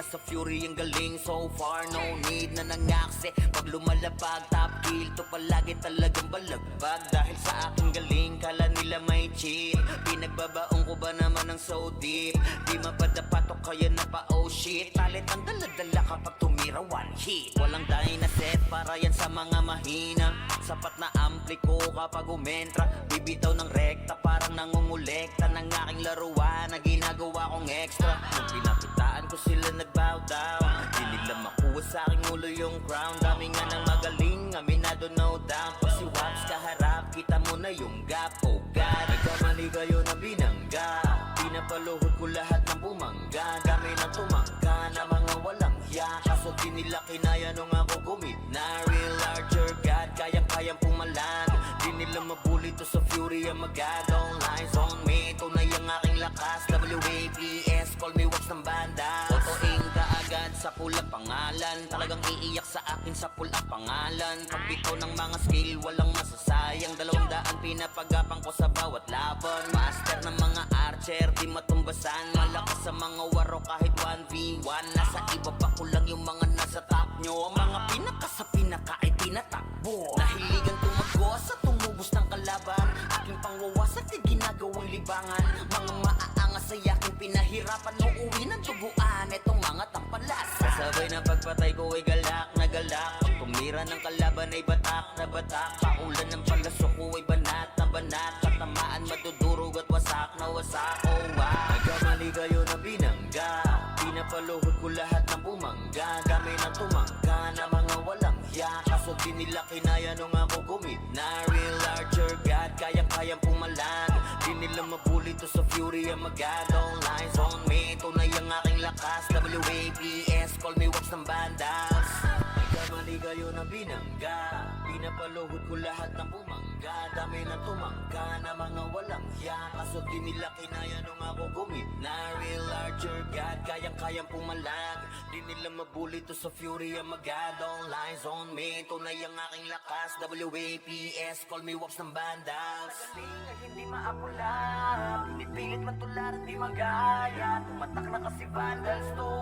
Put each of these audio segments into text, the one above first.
sa fury ang galing. So far no need na nangaksi. Pag lumalabag top kill to palagi talagang balagbag. Dahil sa aking galing kala nila may cheat. Pinagbabaong ko ba naman ng so deep. Di mapadapat o kaya na pa oh shit. Talent ang daladala kapag tumira one hit. Walang dahi na set para yan sa mga mahina. Sapat na ampli ko kapag umentra. Bibitaw ng rekta parang nangungulekta ng aking laruan na ginagawa kong extra. Nung pinapitaan ko sila nagbow down. Di nila makuha sa aking ulo yung crown. Dami nga ng magaling, aminado no doubt. Pag si Waps kaharap, kita mo na yung gap. Oh God, nagkamali kayo na binangga. Pinapaluhod ko lahat ng bumangga. Kami nang tumangga na mga walang hiya. Kaso di nila kinaya nung ako gumit na. Real larger God, kayang-kayang pumalag. Di nila mabuli to sa fury ang magadong lines on me. Tunay ang aking lakas. WAPS, call me Waps ng banda. Totoing kaagad sa pulang pangalan. Talagang iiyak sa akin sa pulang pangalan. Pagbitaw ng mga skill, walang masasayang. 200 pinapagapang ko sa bawat laban. Master ng mga archer, di matumbasan. Malakas sa mga waro kahit 1v1. Nasa iba pa ko lang yung mga nasa top nyo. Mga pinaka sa pinaka ay tinatakbo. Nahiligan tumagos sa tumubos ng kalaban. Aking pangwawasak di ginagawang libangan. Mga maaangas ay aking pinahirapan. Uuwi ng tubuan itong mga tampalasa. Kasabay na pagpatay ko ay galak na galak. Pag tumira ng kalaban ay batak na batak. Paulan ng palaso ko ay banat na banat. Katamaan madudurog at wasak na wasak. Oh wow, nagkamali kayo na binangga. Pinapaluhod ko lahat ng bumangga. Kami nang tumangga na mga walang hiya. Kaso di nila kinaya nung ako gumit na. Real larger God, kayang-kayang pumalag. Di nila mabuli to sa fury ang magadong lines on me. Tunay ang aking lakas. WAPS, call me Waps ng bandas. Nagkamali kayo na binangga. Pinapaluhod ko lahat ng bumangga. Dami na tumangga na mga walang hiya. Kaso di nila kinaya nung ako gumit na. Real larger God, kayang-kayang pumalag. Di nila mabuli to sa fury ang magadong lines on me. Tunay ang aking lakas. WAPS, call me Waps ng bandas. Galing ay hindi maapula. Pinipilit matularan di magaya. Tumatak na kasi vandals to.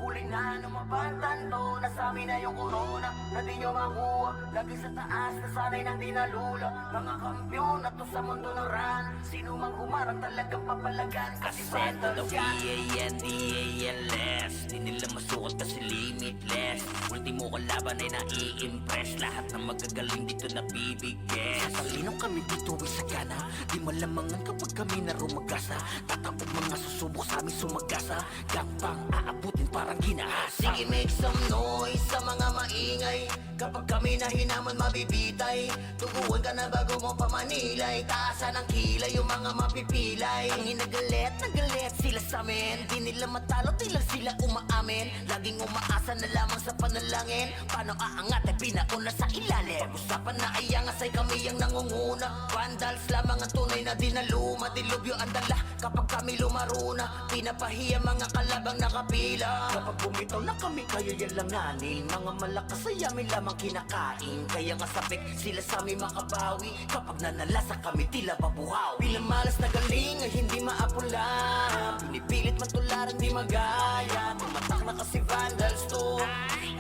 Huli na numabantan to. Nasami na yung corona na di nyo makuha. Lagi sa taas na sanay nang dinalula. Mga kampyon na to sa mundo ng run. Sino mang humarang talagang papalagan. Kasi vandals yan. VANDALS. Di nila masukat kasi limitless. Ultimo kalaban ay nai-impress. Lahat ng magagaling dito nabibigay. Sa talinong kami dito ay sagana. Di malamangan kapag kami na rumagasa. Tatapog mga susubok sa amin sumagasa. Gapang aabutin parang ginahasa. Sige make some noise sa mga maingay. Kapag kami na hinaman mabibitay. Tuguan ka na bago mo pamanilay. Taasan ang kilay yung mga mapipilay. Ang hinagalit, nagalit sila sa amin. Di nila matalo, di lang sila umaamin. Laging umaasa na lamang sa panalangin. Paano aangat ay pinauna sa ilalim. Pag-usapan na ay angas ay kami ang nangunguna. Vandals lamang ang tunay na dinaluma. Dilubyo ang dala kapag kami lumaruna. Pinapahiya mga kalabang nakapila. Kapag bumitaw na kami kayo yan langanin. Mga malakas ay amin lamang kinakain. Kaya nga sabik sila sa amin makabawi. Kapag nanalasa kami tila babuhaw. Pinamalas na galing ay hindi maapula. Pinipilit matularan di magaya. Tumatak na kasi vandals to.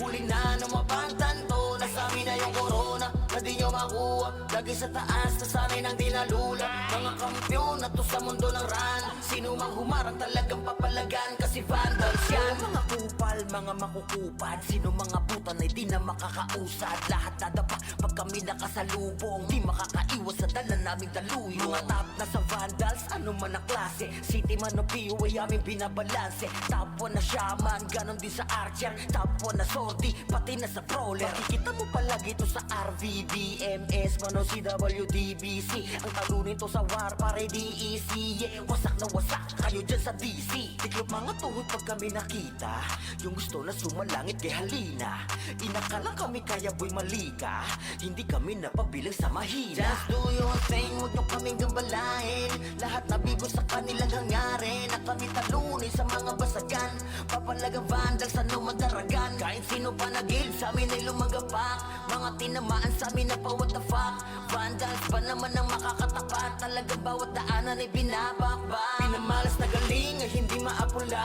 Huli na numabantan to. Nasami na yung corona na di nyo makuha. Lagi sa taas na sanay nang dinalula. Mga kampyon na to sa mundo ng run. Sino mang humarang talagang papalagan. Kasi vandals yan. Mga kupal, mga makukupad. Sino mga putan ay di na makakausad. Lahat dadapa pag kami nakasalubong. Di makakaiwas sa dala naming daluyong. Mga top na sa vandals, ano man ang klase. City man o PO ay aming binabalanse. Top 1 na shaman, ganon din sa archer. Top 1 na sortie, pati na sa brawler. Makikita mo palagi to sa RVDMS, mano CWDBC. Ang talunin to sa war, pare DEC. Yeah, wasak na wasak, kayo dyan sa DC. Tiklop mga tuhod pag kami nakita. Yung gusto na sumalangit kay halina. Inakalang kami kaya boy malika. Hindi kami napabilang sa mahina. Just do your thing, huwag nyo kaming gambalain. Lahat nabigo sa kanilang hangarin. Na kami talunin sa mga basagan. Papalagang vandals, ano madaragan. Kahit sino pa nagil, sa amin ay lumagapak. Mga tinamaan sa amin na pa what the fuck. Vandals pa naman ang makakatapat. Talagang bawat daanan ay binabakbak. Pinamalas na galing ay hindi maapula.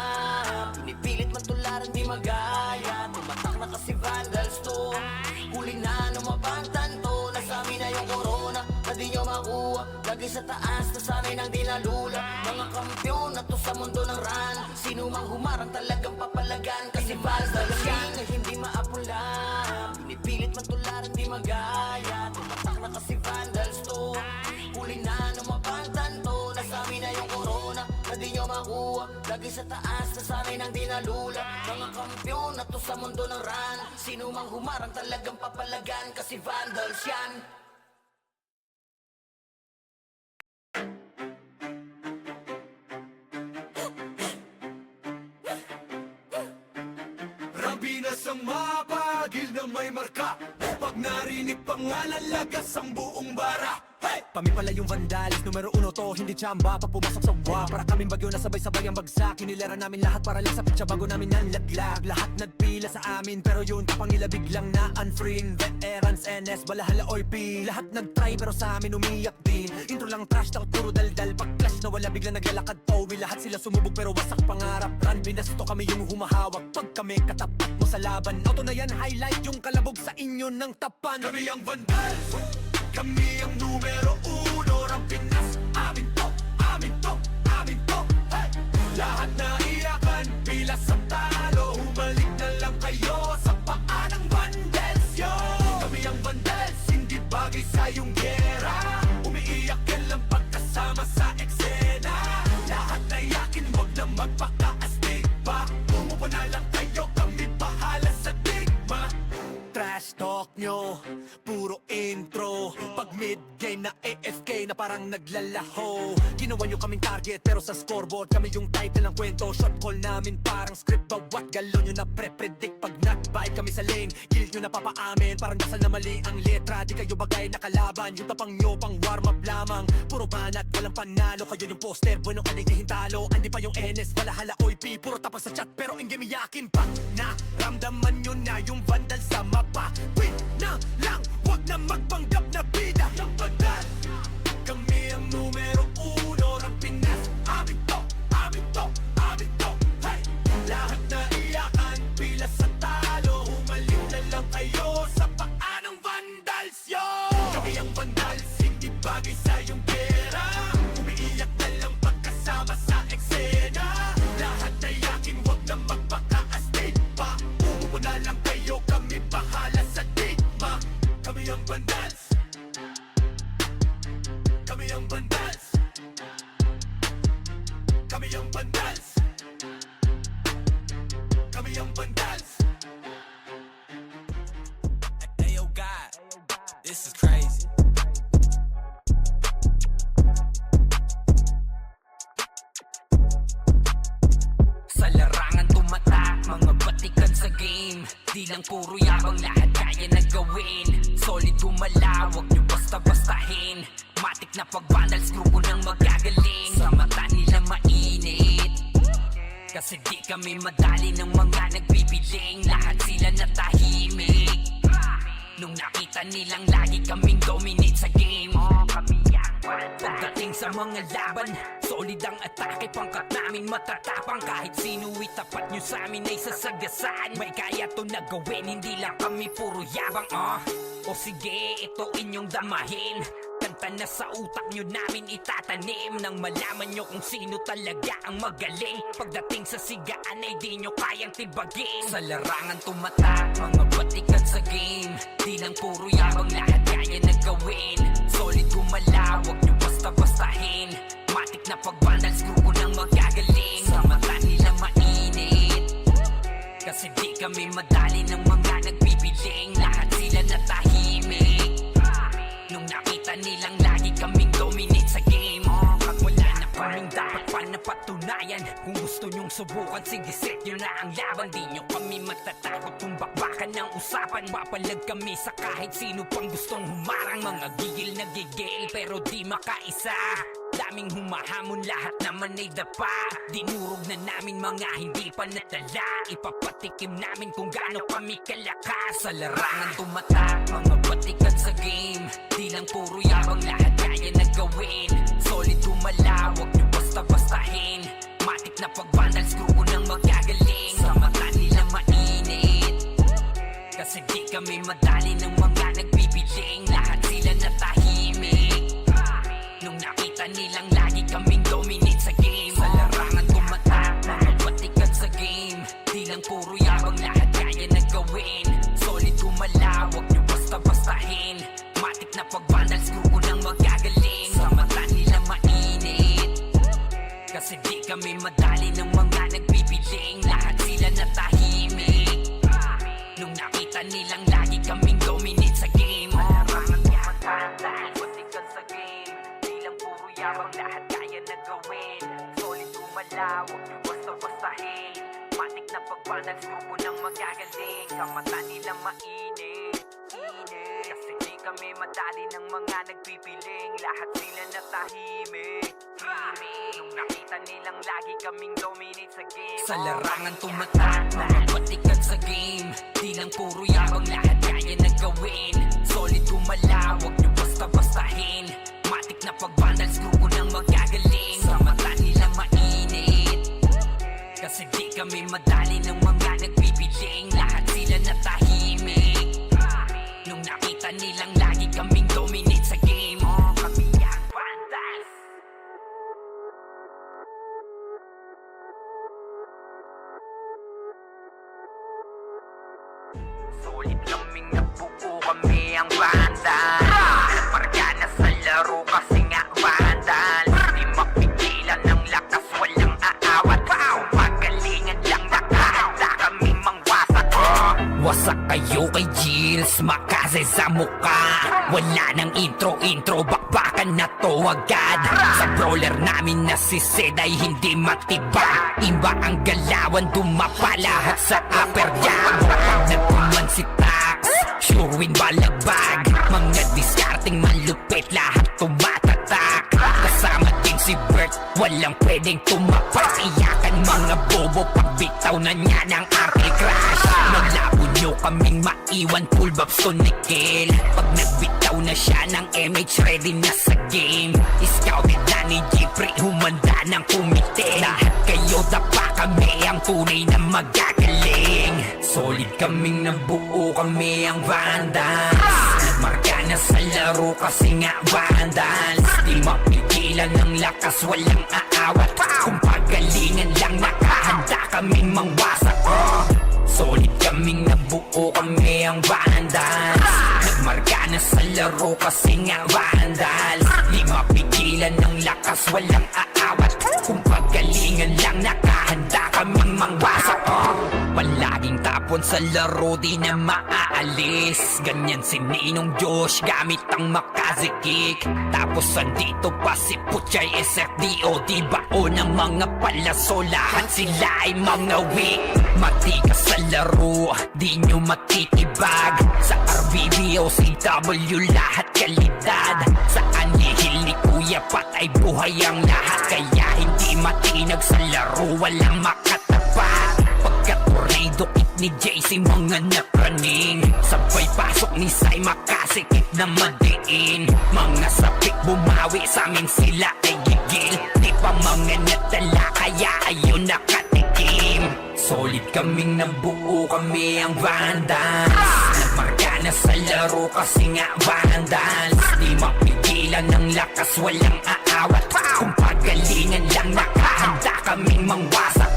Pinipilit matularan magaya. Tumatak na kasi vandals to. Huli na lumabangtan to. Nasa amin na yung corona na di nyo makuha. Lagi sa taas na sa amin ang dinalula. Mga kampyon na to sa mundo ng ran. Sino mang humarang talagang papalagan. Kasi vandals yan na hindi maapula. Pinipilit man tularan di magaya. Tumatak na kasi vandals to. Huli na lumabangtan to. Nasa amin na yung corona na di nyo makuha. Lagi sa taas na sa amin ang dinalula. Mga kampyon na to sa mundo ng ran. Sino mang humarang talagang papalagan. Kasi vandals yan. Rambinas ang mapagil na may marka. Pag narinig pangalan, lagas ang buong bara. Hey! Kami pala yung vandals, numero uno to, hindi tsamba. Pag pumasok sa wa, para kaming bagyo na sabay-sabay ang bagsak. Hinilera namin lahat para lang sa pitsa bago namin nanlaglag. Lahat nagpila sa amin, pero yun tapang nila biglang na unfring. Veterans, NS, balahala, OP. Lahat nagtry pero sa amin umiyak din. Intro lang trash talk, puro daldal. Pag clash na wala biglang naglalakad Owi, lahat sila sumubok pero wasak pangarap. Run, binasto kami yung humahawak. Pag kami katapat mo sa laban, auto na yan, highlight yung kalabog sa inyo ng tapan. Kami ang vandals, kami ang numero uno ng Pinas. Amin to, amin to, amin to. Hey! Lahat na iyakan, pila sa talo. Humalik na lang kayo sa paa ng vandals yo. Kami ang vandals, hindi bagay sa iyong gera. Umiiyak ka lang pagkasama sa eksena. Lahat na iyakin, wag na magpaka-astig pa. Umupo na lang kayo, kami bahala sa digma. Trash talk nyo, puro intro. Pag mid-game na AFK na parang naglalaho. Ginawa nyo kaming target pero sa scoreboard kami yung title ng kwento. Shot call namin parang script, bawat galon nyo na pre-predict. Pag not-bite kami sa lane, kill nyo na papaamin. Parang dasal na mali ang letra, di kayo bagay na kalaban. Yung tapang nyo pang warm-up lamang. Puro banat, walang panalo. Kayo yung poster, bueno ka hintalo. Andi pa yung NS, walahala OP. Puro tapang sa chat pero ingame yakin pa. Naramdaman nyo na yung vandal sa mapa. Win na lang, wag na magpanggap na bida. Ang vandals, kami ang numero uno ng Pinas. Amin to, amin to, amin to. Hey! Lahat na iyakan, pila sa talo. Humalik na lang kayo sa paa ng vandals yo. Kami ang vandals, hindi bagay sa iyong pera. Umiiyak na lang pagkasama sa eksena. Lahat na iyakin, wag na magpaka-astig pa. Umupo na lang kayo, kami bahala sa digma. Kami ang vandals, kami ang vandals, kami ang vandals, kami ang vandals. Hey yo God, this is crazy. Sa larangan tumatak, mga batikan sa game. Di lang puro yabang, lahat kaya na gawin. Solid gumalaw, wag nyo basta-bastahin. Matik na pag-vandals, grupo ng magagaling. Sa mata nila mainit, kasi di kami madali ng mga nagbibiling. Lahat sila natahimik nung nakita nilang lagi kaming dominate sa game. Pagdating sa mga laban, solid ang atake. Pangkat namin matatapang, kahit sino itapat nyo sa amin ay sasagasaan. May kaya to na gawin, hindi lang kami puro yabang. O sige, ito inyong damahin. Kanta na sa utak nyo namin itatanim. Nang malaman nyo kung sino talaga ang magaling. Pagdating sa sigaan ay di nyo kayang tibagin. Sa larangan tumatak, mga batikan sa game. Di lang puro yabang, lahat kaya na gawin. Solid gumalaw, wag nyo basta-bastahin. Matik na pag-vandals, grupo ng magagaling. Sa mata nila mainit, kasi di kami madali ng mga nagbibiling. Lahat sila natahimik nung nakita nilang lagi kaming dominate sa game. Pag wala na kaming dapat pa napatunayan. Kung gusto nyong subukan, sige set nyo na ang laban. Di nyo kami matatakot kung bakbakan ng usapan. Papalag kami sa kahit sino pang gustong humarang. Mga gigil na gigil pero di makaisa. Daming humahamon, lahat naman ay dapa. Dinurog na namin mga hindi pa natala. Ipapatikim namin kung gaano kami kalakas. Sa larangan tumatak, mga batikan sa game. Di lang puro yabang, lahat kaya na gawin. Solid gumalaw, wag nyo basta-bastahin. Matik na pag-vandals, grupo ng magagaling. Sa mata nila mainit, Kasi di kami madali ng mga nagbibiling. Lahat sila natahimik nung nakita nilang lagi kaming dominate sa game. Sa larangan tumatak, mga batikan sa game. Di lang puro yabang, lahat kaya na gawin. Solid gumalaw, wag nyo basta-bastahin. Matik na pag-vandals, grupo ng magagaling. Sa mata nila mainit kasi di kami madali ng mga nagbibiling. Lahat sila natahimik nung nakita nilang lagi kaming dominate sa game. Malarangan tumatanda, batikan sa game. Di lang puro yabang, lahat kaya na gawin. Solid gumalaw, wag nyo basta-bastahin. Matik na pag-vandals, grupo ng magagaling. Sa mata nila mainit kasi di kami madali ng mga nagpipiling. Lahat sila natahimik nung nakita nilang lagi kaming dominate sa game. Sa larangan tumatak, mga batikan sa game. Di lang puro yabang, lahat kaya na gawin. Solid gumalaw, wag nyo basta-bastahin. Matik na pag-vandals, grupo ng magagaling. Sa mata nila mainit kasi di kami madali ng mga nagpipiling. Lahat sila natahimik nung nakita nilang lagi kaming dominate sa game. Kami ang vandals. Solid kaming nabuo, kami ang vandals. Marga na sa laro kasi nga vandals. Di mapigilan ng lakas, walang aawat. Pagalingan lang, nakahanda kaming mangwasak. Wasak kayo kay Gilles, makase sa muka. Wala nang intro, bakbakan na to agad. Sa brawler namin na si Zed ay hindi matibag. Iba ang galawan, dumapa lahat sa upper jab. Nagtuman si Tax, sure win balagbag. Mga discarding malupit, lahat tumatatak. Kasama din si Bert, walang pwedeng tumapak. Iyakan mga bobo, pagbitaw na niya ng Uncle Crash. Malabo nyo kaming maiwan, full babs to nickel. Pag nagbitaw na siya ng MH, ready na sa game. Scouted na ni Jeffrey, humanda ng kumite. Lahat kayo dapa, kami ang tunay na magagaling. Solid kaming nabuo, kami ang vandals. Marka na sa laro kasi nga vandals. Di mapigilan ng lakas, walang aawat. Kung pagalingan lang, nakahanda kaming mangwasak. Solid kaming nabuo, kami ang vandals. Nagmarka na sa laro kasi nga vandals. Di mapigilan ng lakas, walang aawat. Kung pagalingan lang, nakahanda kaming mangwasak. Palaging tapon sa laro, di na maaalis. Ganyan si Ninong Josh, gamit ang Makaze kick. Tapos andito pa si Puchay SFDO. Di bao ng mga palaso, lahat sila ay mga weak. Matikas sa laro, di nyo matitibag. Sa RBB o CW, lahat kalidad. Sa anihil ni Kuya Pat ay buhay ang lahat. Kaya hindi matinag sa laro, walang makatapat. Pagka-tornado kit ni JC, mga napraning. Sabay pasok ni Sai, makasikip na madiin. Mga sapik bumawi, sa amin sila ay gigil. Di pa mga natala, kaya ayun nakatikim. Solid kaming nabuo, kami ang vandals. Nagmarka na sa laro kasi nga vandals. Di mapigilan ng lakas, walang aawat. Kung pagalingan lang, nakahanda kaming mangwasak.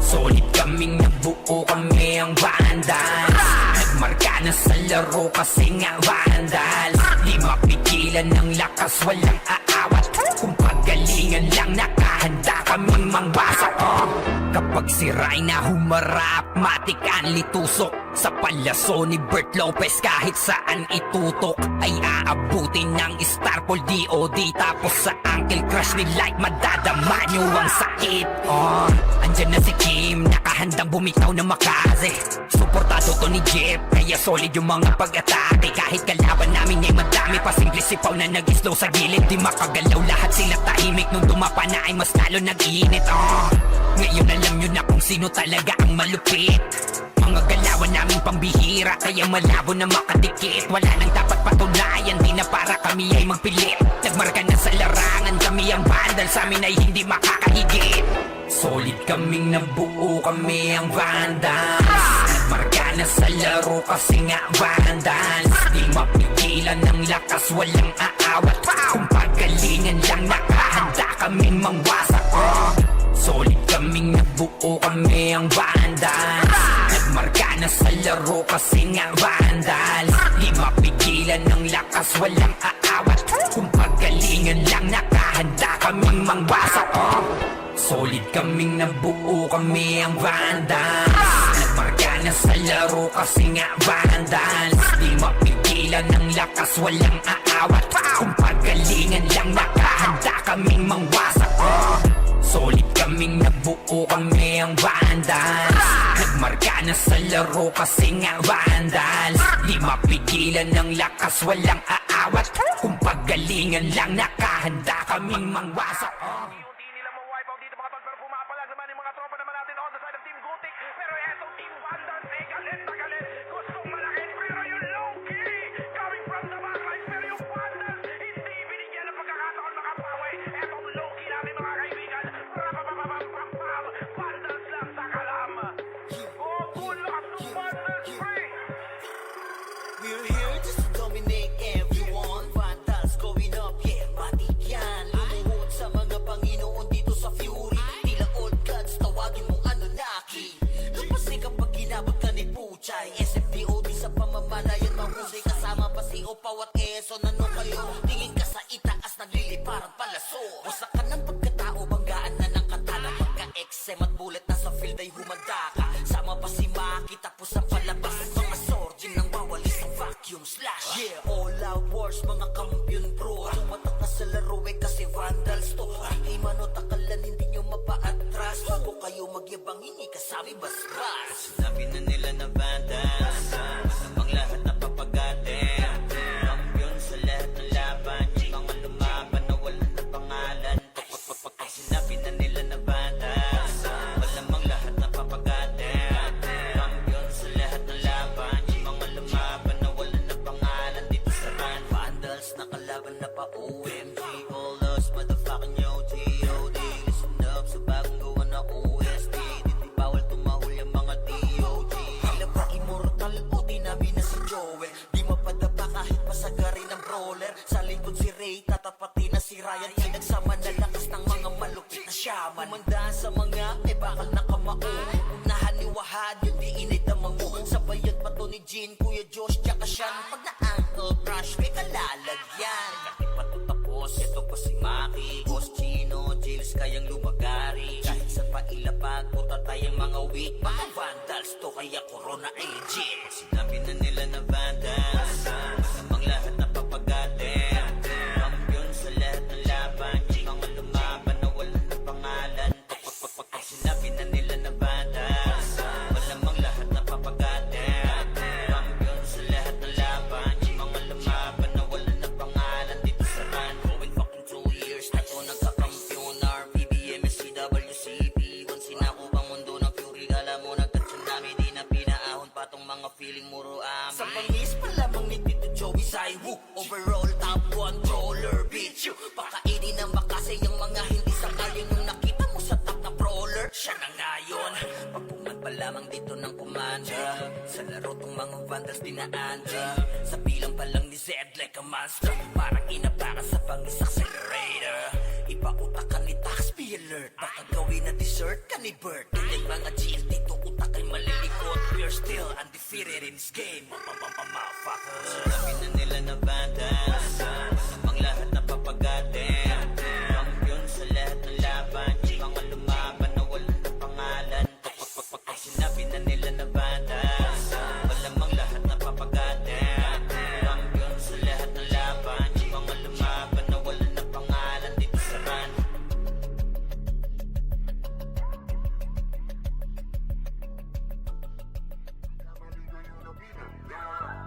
Solid kaming nabuo, kami ang vandals. Nagmarka na sa laro kasi nga vandals. Di mapigilan ng lakas, walang aawat. Kung pagalingan lang, nakahanda kaming mangwasak. Kapag si Rayna humarap, matik ang litusok. Sa palaso ni Bert Lopez, kahit saan itutok ay aabutin ng Starpol DOD. Tapos sa Uncle Crush ni Light, madadama nyo ang sakit. Andyan na si Kim, nakahandang bumitaw na Makaze. Suportado to ni Jeff, kaya solid yung mga pag-atake. Kahit kalaban namin ay madami pa, simple sipaw na nag-slow sa gilid. Di makagalaw, lahat sila tahimik. Nung dumapa na ay mas lalo nag-iinit. Ngayon alam nyo na kung sino talaga ang malupit. Mga galawan naming pambihira, kaya malabo na makadikit. Wala nang dapat patunayan, di na para kami ay magpilit. Nagmarka na sa larangan, kami ang vandal, sa amin ay hindi makakahigit. Solid kaming nabuo, kami ang vandals. Nagmarka na sa laro kasi nga vandals. Di mapigilan ng lakas, walang aawat. Kung pagalingan lang nakahanda kaming mangwasak. Solid kaming nagbuo, kami ang vandals. Nagmarka na sa laro kasi nga vandals. Di mapigilan ng lakas, walang aawat. Kung pagalingan lang nakahanda kaming mangwasak. Solid kaming nabuo, kami ang vandals. Nagmarka na sa laro kasi nga vandals. Di mapigilan ng lakas, walang aawat. Kung pagalingan lang nakahanda kaming mangwasak. Solid kaming nabuo, kami ang vandals. Nagmarka na sa laro kasi nga vandals. Di mapigilan ng lakas, walang aawat. Kung pagalingan lang nakahanda kaming mangwasak. Hindi nila ma-wipe out dito mga tol, pero pumapalag naman yung mga tropa naman natin on the side of Team Gothic. Pero eto Team Vandals, eh galit na galit. Gustong malakit, pero yung low-key coming from the backline. Pero yung Vandals, hindi binigyan ng pagkakataon makapawi. Etong low-key namin mga kaibigan. Rapapapapapapam, Vandals lang sa kalam. Oh, good luck to Vandals free. We're here just to dominate everyone. Vandals going up, yeah, matik yan. Lumuhod sa mga Panginoon dito sa Fury. Tila old gods, tawagin mong Anunnaki. Lapasay kapag ginabot ka ni Puchay. SFDOD sa pamamalayan mahusay. Kasama pa si Opaw at Eson. Ano kayo? Tingin ka sa itaas, nagliliparang palaso. Wasak ka ng pagkatao, banggaan na ng katana. Pagka-XM at bullet na sa field ay humanda ka. Sama pa si Maki, tapos ang palabas. Mga sorgin nang bawali sa vacuum slash. Yeah, all out wars, mga kampiyon pro. Tumatak na sa laro eh kasi Vandals to. Ay mano takalan, hindi nyo mapaatras. Kung kayo magyabang, hindi kasami basbas. Sinabi na nila na Vandals, masamang lahat na papagatin. Kampiyon sa lahat ng laban, yung mga lumaban na wala na pangalan. Ay sinabi na nila na Vandals, malamang lahat na papagatin. Kampiyon sa lahat ng laban, yung mga lumaban na wala na pangalan dito sa run. Vandals na kalaban na pa OMG, all us motherfucking yo G.O.D. Listen up sa bagong gawa na OST. Dito bawal tumahol yung mga DOG. Tila ba immortal o dinabi na si Joel? Di mapadapa kahit pasagarin ng brawler. Sa likod si Ray, tatapati na si Ryan. Pinagsama na lakas ng mga malupit na shaman. Kumandaan sa mga may bakal na kamao. Unahan ni Wahad, yung di inay damang mo. Sabayan pa to ni Jean, Kuya Josh, tsaka Sean. Pag na-ankle crush, may kalalagyan. Kahit pa to tapos, ito pa si Maki, Boss Chino, Jills kayang lumagari. Kahit saan pa ilapag, puta tayong mga weak. Mga Vandals to, kaya Corona agent. Sinabi na nila na Vandals, masamang lahat na papagatin. Kampiyon sa lahat ng laban, yung mga lumaban na wala na pangalan. Ay sinabi na nila na Vandals, malamang lahat na papagatin. Kampiyon sa lahat ng laban, yung mga lumaban na wala na pangalan dito sa run. Going fucking 2 years na to nagkakampiyon. RPBM, SCWCP, once sinako bang mundo ng Fury. Alam mo nagka-tsunami, di na pinaahon pa tong mga feeling muro amin. Sa pangis pa lamang ni Tito Joey Saiwu, overall top controller, bitch. Pakainin na makasay yung mga hindi sangayon. Yung nakita mo sa top na brawler, siya na ngayon. Pagpungan pa lamang dito ng commander, sa laro tong mga Vandals dinaanda. Sa bilang pa lang ni Zed like a monster, parang inabaka sa pangis accelerator. Ipautak ka ni Tax, be alert. Baka gawin na dessert ka ni Bert. And mga GL dito utak ay malilikot. We're still undefeated in this game. Motherfuckers. Sinabi na nila na Vandals, masamang lahat na papagatin. Kampiyon sa lahat ng laban, yung mga lumaban na wala na pangalan. Ay sinabi na nila na Vandals, malamang lahat na papagatin. Kampiyon sa lahat ng laban, yung mga lumaban na wala na pangalan dito sa run.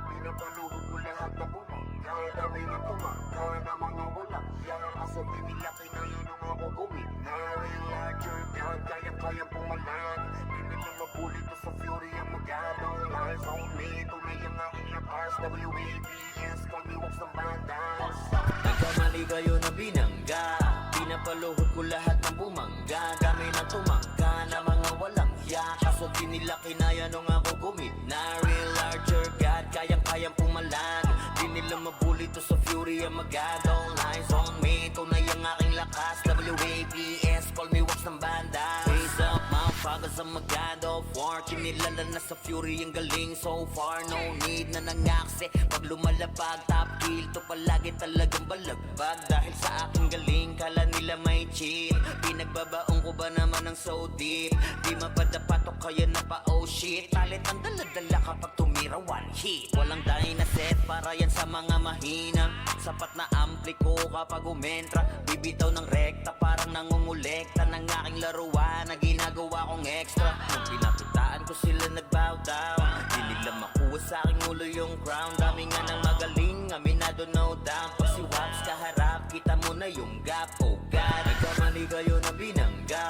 Pinapaluhod ko lahat na bumang. Kahit kami na tumang, kahit na mga walang yan. Asa binilaki na yun ang ako gawin. Naring larger, kahit kaya pumalan. Di nila mabuli to sa Fury ang magabang. Lies on me, tunay ang aking lakas. WABS, kaniwag sa Vandals. Nagkamali kayo na binangga, pinapaluhod ko lahat ng bumangga. Kami na tumangga na mga walang hiya. Kaso nila kinaya nung ako gumit na real larger God, kayang-kayang pumalag. Di nila mabuli to sa fury ang magad. All eyes on me, tunay ang aking lakas. WAPS, call me wax ng banda. Raise up, motherfuckers, I'm a god of war. Kinilala na sa fury ang galing so far. No need na nangaksi. Pag lumalapag, top kill to palagi talagang balagbag. Dahil sa aking galing, kala nila may cheat. Pinagbabaong ko ba naman ng so deep? Di mapadapat o kaya na pa oh shit. Talit ang daladala kapag tumira one hit. Walang dahi na set para yan sa mga mahina. Sapat na ampli ko kapag umentra. Bibitaw ng rekta parang nangungulekta ng aking laruan na ginagawa kong extra. Nung pinakitaan ko sila nagbow down, di nila makuha sa aking ulo yung crown. Dami nga ng magaling, aminado no doubt. Pag si Wax kaharap, kita mo na yung gap. Oh God, nagkamali kayo na binangga.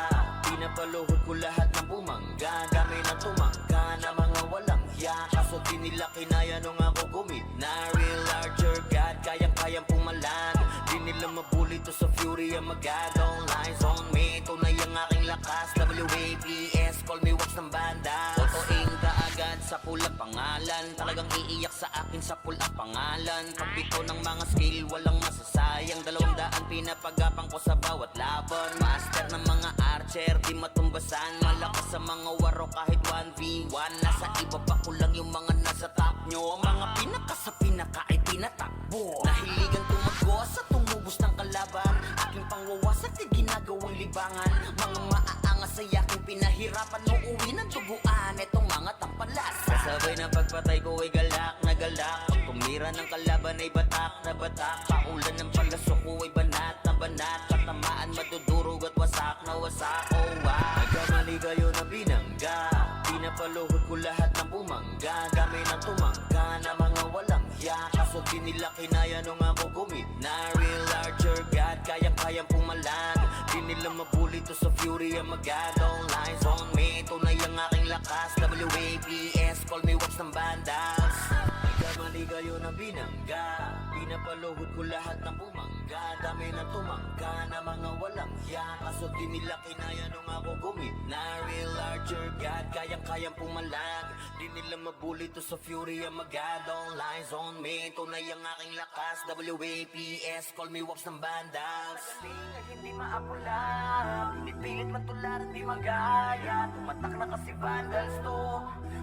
Pinapaluhod ko lahat ng bumangga. Dami na tumangga na mga walang hiya. Kaso di nila kinaya nung ako gumit na real larger God, kayang-kayang pumalag. Di nila mabuli to sa fury ang magad. All eyes on me, tunay ang aking lakas. WAPS, call me wax ng banda. Totoing kaagad sa pulang pangalan. Talagang iiyak sa akin sa pulang pangalan. Pagbito ng mga skill, walang masasayang. 200 pinapagapang ko sa bawat laban. Master ng mga archer, di matumbasan. Malakas sa mga waro kahit 1v1. Nasa iba pa ko lang yung mga nasa top nyo. Mga pinaka sa pinaka ay tinatakbo. Nahiligan tumagos at tumubos ng kalaban. Aking pangwawasak ay ginagawang libangan. Mga maaangas ay aking pinahirapan. Uuwi ng tubuan itong mga tampalas. Kasabay na pagpatay ko ay galak na galak. Pag tumira ng kalaban ay batak na batak. Paulan ng palaso ko ay banat na banat. Katamaan madudurog at wasak na wasak. Oh wow, nagkamali kayo na binangga. Pinapaluhod ko lahat ng bumangga. Dami ng tumangga na mga walang hiya. Kaso di nila kinaya nung ako gumit na real larger God, kayang-kayang pumalag. Di nila mabuli to sa fury ang magad. All eyes on me, tunay ang aking lakas. WAPS, call me wax ng bandas. Nagkamali kayo na binangga. Pinapaluhod ko lahat ng bumangga. Dami na tumangga na mga walang hiya. Kaso di nila kinaya nung ako gumit na real larger God, kayang-kayang pumalag. Di nila mabuli to sa fury ang magad. All eyes on me, tunay ang aking lakas. WAPS, call me wax ng bandas. Magaling ay hindi maapula. Pinipilit matularan di magaya. Tumatak na kasi vandals to.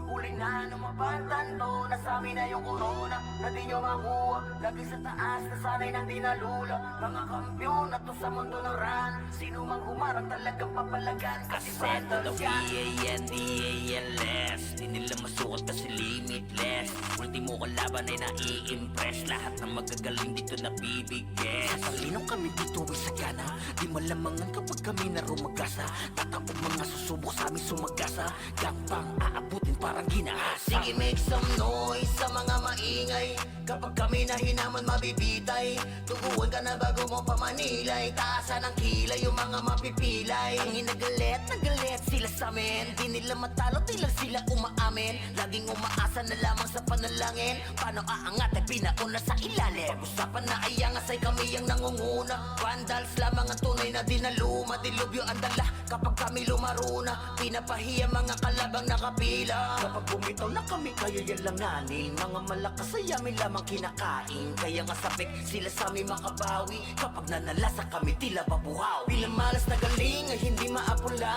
Huli na numabantan to. Nasabi na yung corona na di nyo makuha. Lagi sa taas na sanay nang di nalula. Mga kampyon na to sa mundo ng run. Sino mang humarang talagang papalagan. Kasi vandals yan. D-A-N-D-A-L-S. Di nila masukat kasi limitless. Ultimo kalaban ay nai-impress. Lahat ng magagaling dito nabibigay. Sa talinong kami dito ay sagana. Di malamangan kapag kami na rumagasa. Tatapog mga susubok sa amin sumagasa. Gapang aabutin parang ginahasa. Sige, make some noise sa mga maingay. Kapag kami na hinaman mabibitay. Tuguan ka na bago mo pamanilay. Taasan ang kilay yung mga mapipilay. Ang inagalit, nagalit sila sa amin. Di nila matalo, di lang sila umaamin. Laging umaasa na lamang sa panalangin. Paano aangat ay pinauna sa ilalim. Pag-usapan na ay angas ay kami ang nangunguna. Vandals lamang ang tunay na dinaluma. Dilubyo ang dala kapag kami lumaruna. Pinapahiya mga kalabang nakapila. Kapag bumitaw na kami kayo yan langanin. Mga malakas ay amin lamang kinakain. Kaya nga sabik sila sa amin makabawi. Kapag nanalasa kami tila babuhaw. Bilang malas na galing ay hindi maapula.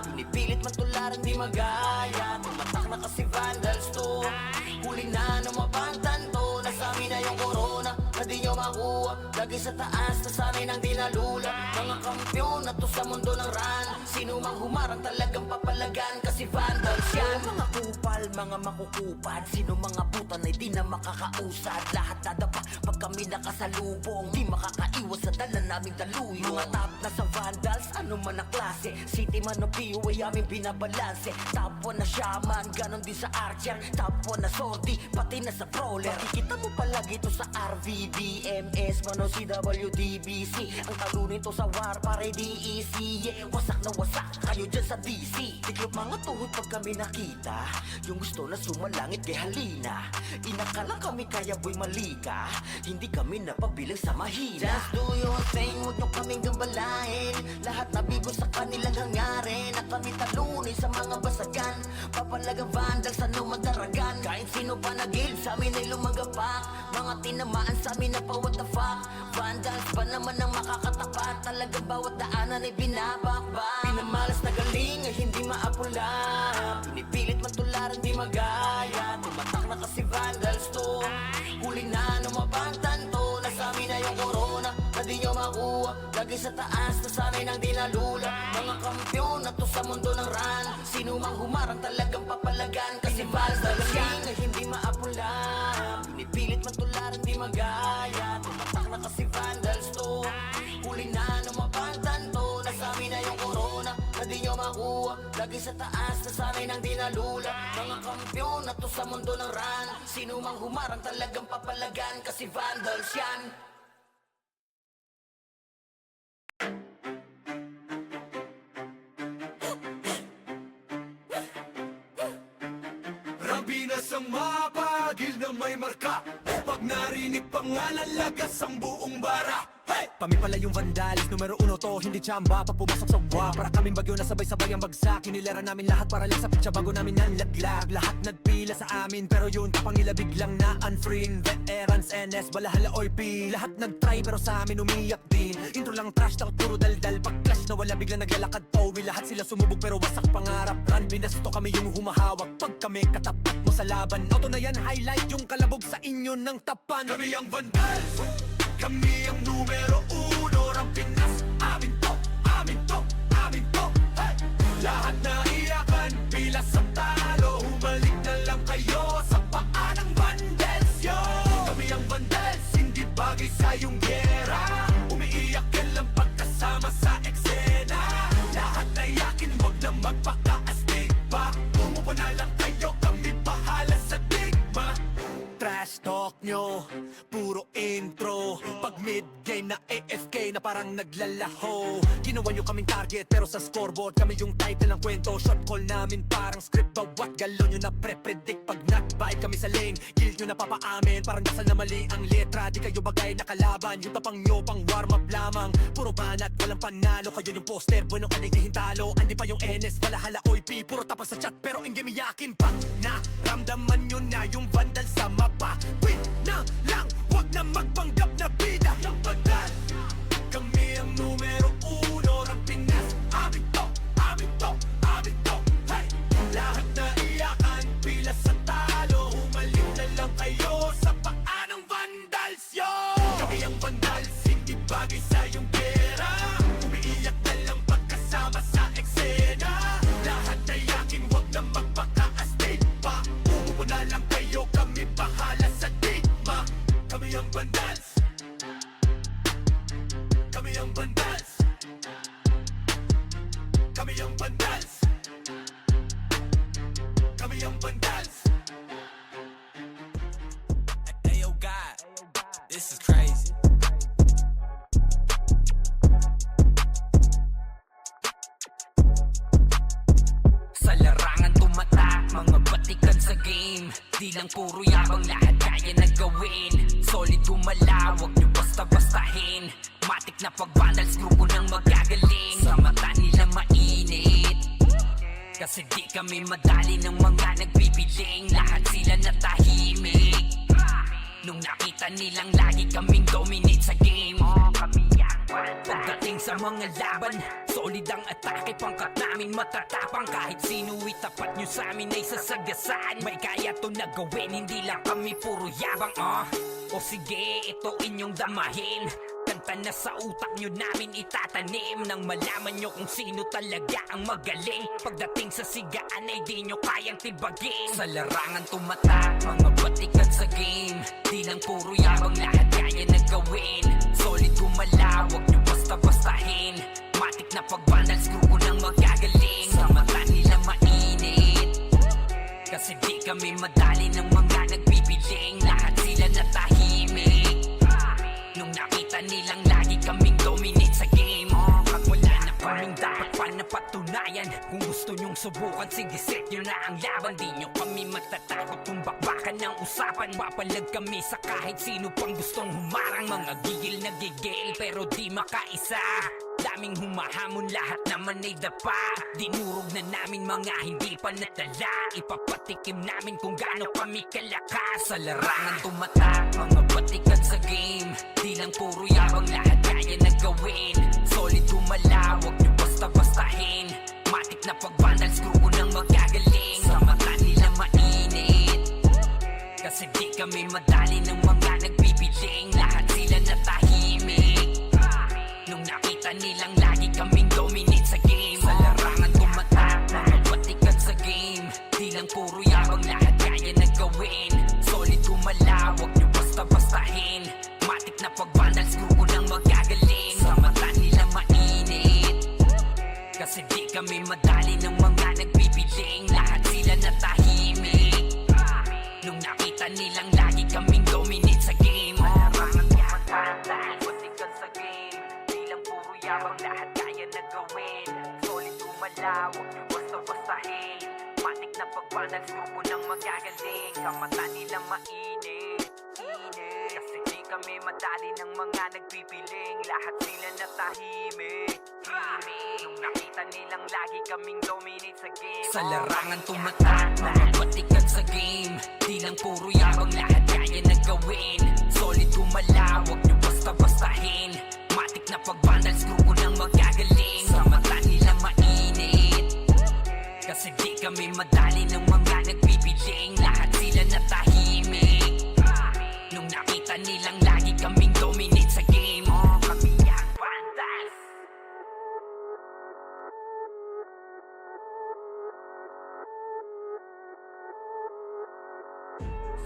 Pinipilit matularan di magaya. Tumatak na kasi vandals to. Huli na numabantan to. Nasabi na yung corona na di nyo makuha. Lagi sa taas na sanay nang di nalula. Mga kampyon na to sa mundo ng run. Sino mang humarang talagang papalagan. Kasi vandals yan. Mga kupal, mga makukupad. Sino mga putan ay di na makakausad. Lahat dadapa pag kami nakasalubong. Di makakaiwas sa dala naming daluyo. Mga top na sa vandals, ano man ang klase. City man o PU ay aming binabalanse. Top 1 na shaman, ganon din sa archer. Top 1 na sortie, pati na sa brawler. Makikita mo palagi ito sa RVDMS, man o CWDBC. Ang talo nito sa war pare DEC. Yeah, wasak na wasak kayo dyan sa DC. Tiklop mga tuhod pag kami nakita. Yung gusto na sumalangit kay halina. Inakala kami kaya boy mali ka, hindi kami napabilang sa mahina. Just do your thing, huwag nyo kaming gambalain. Lahat nabigo sa kanilang hangarin, na kami talunin sa mga basagan. Papalagang vandal sa numadaragan, kahit sino pa nagil sa amin ay lumagapak. Mga tinamaan sa amin na pa what the fuck. Vandals pa naman ang makakatapat, talagang bawat daanan ay binabakbak. Pinamalas na galing ay hindi maapula, pinipilit matularan di magaya. Tumatak na kasi vandals to, huli na numabantan to. Nasa amin na yung corona, na di nyo makuha. Lagi sa taas, na sanay nang dinalula. Mga kampyon na to sa mundo ng ran, sino mang humarang talagang papalagan. Kasi vandals yan ay hindi maapula, pinipilit matularan di magaya. Tumatak na kasi vandals to, huli na numabantan to. Nasa amin na yung corona, na di nyo makuha. Lagi sa taas, na sanay nang dinalula. Mga kampyon na to sa mundo ng ran, sino mang humarang talagang papalagan. Kasi vandals yan. Rambinas ang mapagil na may marka. Pag narinig pangalan, lagas ang buong bara. Hey! Kami pala yung vandalis, numero 1 to, hindi tsamba. Pag pumasok sa wa, para kaming bagyo na sabay-sabay ang bagsak. Hinilera namin lahat para lang sa pitsa bago namin nanlaglag. Lahat nagpila sa amin, pero yun kapangila biglang na unfriend. Veterans, NS, balahala, OIP. Lahat nagtry pero sa amin umiyak din. Intro lang trash, takot puro daldal. Pag clash na wala biglang naglalakad Towi. Lahat sila sumubok pero wasak pangarap. Run, binasto kami yung humahawak. Pag kami katapat mo sa laban, auto na yan, highlight yung kalabog sa inyo ng tapan. Kami ang vandals, kami ang numero 1. Ang Pinas, amin to, amin to, amin to. Hey! Lahat na iyakan, pila sa talo. Humalik na lang kayo sa paa ng vandals, yo. Kami ang vandals, hindi bagay sa iyong gera. Umiiyak ka lang pagkasama sa eksena. Lahat na iyakin, wag na magpaka-astig pa. Umupo na lang kayo, kami bahala sa digma. Trash talk nyo, puro intro. Pag mid-game na AFK na parang naglalaho. Ginawa nyo kaming target pero sa scoreboard kami yung title ng kwento. Shot call namin parang script, bawat galon nyo na pre-predict. Pag not-bite kami sa lane, kill nyo na papaamin. Parang dasal na mali ang letra, di kayo bagay na kalaban. Yung tapang nyo pang warm-up lamang, puro banat, walang panalo. Kayo yung poster, bueno kanigihin talo. Andi pa yung NS, balahala, OIP. Puro tapos sa chat pero in game iyakin pa. Naramdaman nyo na yung vandal sa mapa. Wait na lang, wag na magpanggap na bida. Ang vandals, kami ang numero 1. Ang Pinas, amin to, amin to, amin to. Hey! Lahat na iyakan, pila sa talo. Humalik na lang kayo sa paa ng vandals, yo. Kami ang vandals, hindi bagay sa iyong pera. Umiiyak na lang pagkasama sa eksena. Lahat na iyakin, wag na magpaka-astig pa. Umupo na lang kayo, kami bahala sa digma. Kami ang vandals, kami ang vandals, kami ang vandals, kami ang vandals. Hey yo God, this is crazy. Sa larangan tumatak, mga batikan sa game. Di lang puro yabang, lahat kaya na gawin. Solid gumalaw, wag nyo basta-bastahin. Matik na pag-vandals, grupo nang magagaling. Sa mata nila mainit, kasi di kami madali ng mga nagbibiling. Lahat sila natahimik nung nakita nilang lagi kaming dominate sa game. Pagdating sa mga laban, solid ang atake. Pangkat namin matatapang, kahit sino itapat nyo sa amin ay sasagasaan. May kaya to na gawin, hindi lang kami puro yabang. O sige, ito inyong damahin. Kanta na sa utak nyo namin itatanim, nang malaman nyo kung sino talaga ang magaling. Pagdating sa sigaan ay di nyo kayang tibagin. Sa larangan tumatak, mga batikan sa game. Di lang puro yabang, lahat kaya na gawin. Solid gumalaw, wag nyo basta-bastahin. Matik na pag-vandals, grupo nang magagaling. Sa mata nila mainit, kasi di kami madali ng mga nagbibiling. Lahat sila natahimik nung nakita nilang lagi kaming dominate sa game. Pag wala na kaming dapat pa napatunayan, bayan. Kung gusto nyong subukan, sige set nyo na ang laban. Di nyo kami matatakot kung bakbakan ng usapan. Papalag kami sa kahit sino pang gustong humarang. Mga gigil na gigil pero di makaisa. Daming humahamon, lahat naman ay dapa. Dinurog na namin mga hindi pa natala. Ipapatikim namin kung gaano kami kalakas. Sa larangan tumatak, mga batikan sa game. Di lang puro yabang, lahat kaya na gawin. Solid gumala, wag nyo basta-bastahin. Matik na pag-vandals, grupo nang magagaling. Sa mata nila mainit, kasi di kami madali ng mga nagbibiling. Lahat sila natahimik nung nakita nilang lagi kaming dominate sa game. Sa larangan tumatak, mga batikan sa game. Di lang puro yabang, lahat kaya na gawin. Solid gumala, wag nyo basta-bastahin. Matik na pag-vandals, grupo nang magagaling. Sa mata nila mainit, kasi di kami madali ng mga nagbibiling. Lahat sila natahimik nung nakita nilang lagi kaming dominate sa game. Larangan tumatak, batikan sa game. Di lang puro yabang, lahat kaya na gawin. Solid gumala, wag nyo basta-bastahin. Matik na pag-vandals, grupo nang magagaling. Sa mata nila mainit, kasi di kami madali ng mga nagpipiling. Lahat sila natahimik nung nakita nilang lagi kaming dominate sa game. Sa larangan tumatak, mga batikan sa game. Di lang puro yabang, lahat kaya na gawin. Solid gumala, wag nyo basta-bastahin. Matik na pag-vandals, grupo nang magagaling. Sa mata nila mainit, kasi di kami madali ng mga nagpipiling. Lahat sila natahimik nung nakita nilang lagi kaming dominate sa game. Kami ang vandals.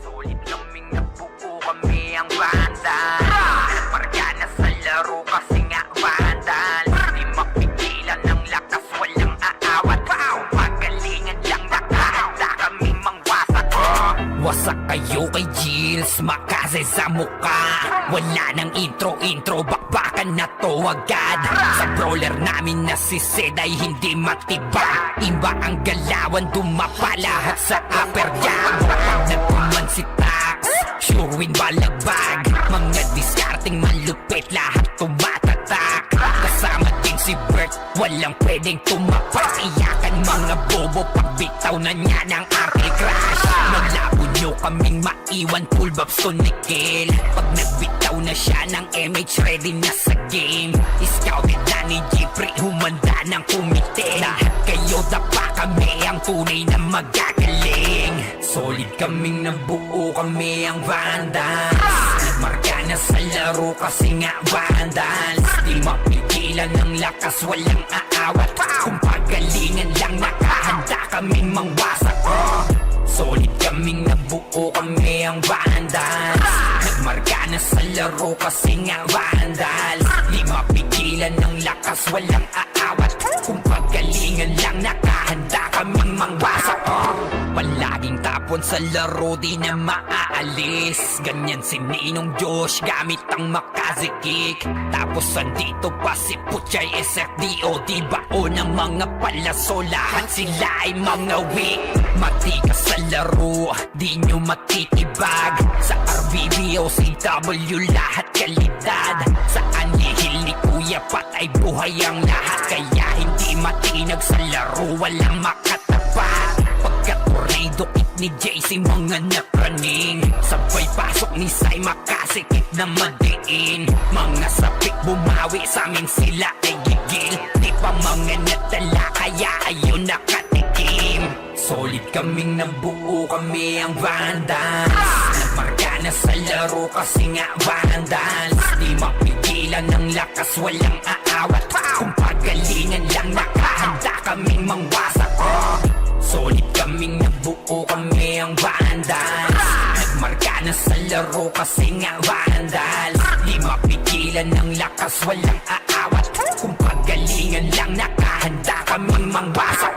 Solid kaming nabuo, kami ang vandals. Marga na sa laro kasi nga vandals. Di mapigilan ng lakas, walang aawat. Pagalingan lang, nakahanda kaming mangwasak. Wasak kayo kay Gilles, makase sa muka. Wala nang intro, bakbakan na to agad. Sa brawler namin na si Zed ay hindi matibag. Iba ang galawan, dumapa lahat sa upper jab. Nagpuman si Tax, sure win balagbag. Mga discarding malupit, lahat tumatatak. Kasama din si Bert, walang pwedeng tumapak. Iyakan mga bobo, pagbitaw na niya ng ankle crash. Malabo nyo kaming maiwan, full bobs to nickel. Pag nagbitaw na siya ng MH, ready na sa game. Scouted na ni Jeffrey, humanda ng kumite. Lahat kayo dapa, kami ang tunay na magagaling. Solid kaming nabuo, kami ang vandals. Marga na sa laro kasi nga vandals. Di mapigilan ng lakas, walang aawat. Kung pagalingan lang, nakahanda kaming mangwasak. Solid kaming nabuo, kami ang vandals. Nagmarga na sa laro kasi nga vandals. Di mapigilan ng lakas, walang aawat. Kung pagalingan lang, nakahanda kaming mangwasak. Palaging tapon sa laro, di na maaalis. Ganyan si Ninong Josh, gamit ang Makaze kick. Tapos andito pa si Puchay SFDO. Di bao ng mga palaso, lahat sila ay mga weak. Matikas sa laro, di nyo matitibag. Sa RVB o CW, lahat kalidad. Sa anihil ni Kuya Pat ay buhay ang lahat. Kaya hindi matinag sa laro, walang makatapat. Pagka-tornado kit ni JC, mga napraning. Sabay pasok ni Sai, makasikip na madiin. Mga sapik bumawi, sa amin sila ay gigil. Di pa mga natala, kaya ayun nakatikim. Solid kaming nabuo, kami ang vandals. Nagmarga na sa laro kasi nga vandals. Di mapigilan ng lakas, walang aawat. Kung pagalingan lang, nakahanda kaming mangwasak. Solid kaming nabuo, kami ang vandals. Nagmarga na sa laro kasi nga vandals. Di mapigilan ng lakas, walang aawat. Kung pagalingan lang, nakahanda kaming mangwasak.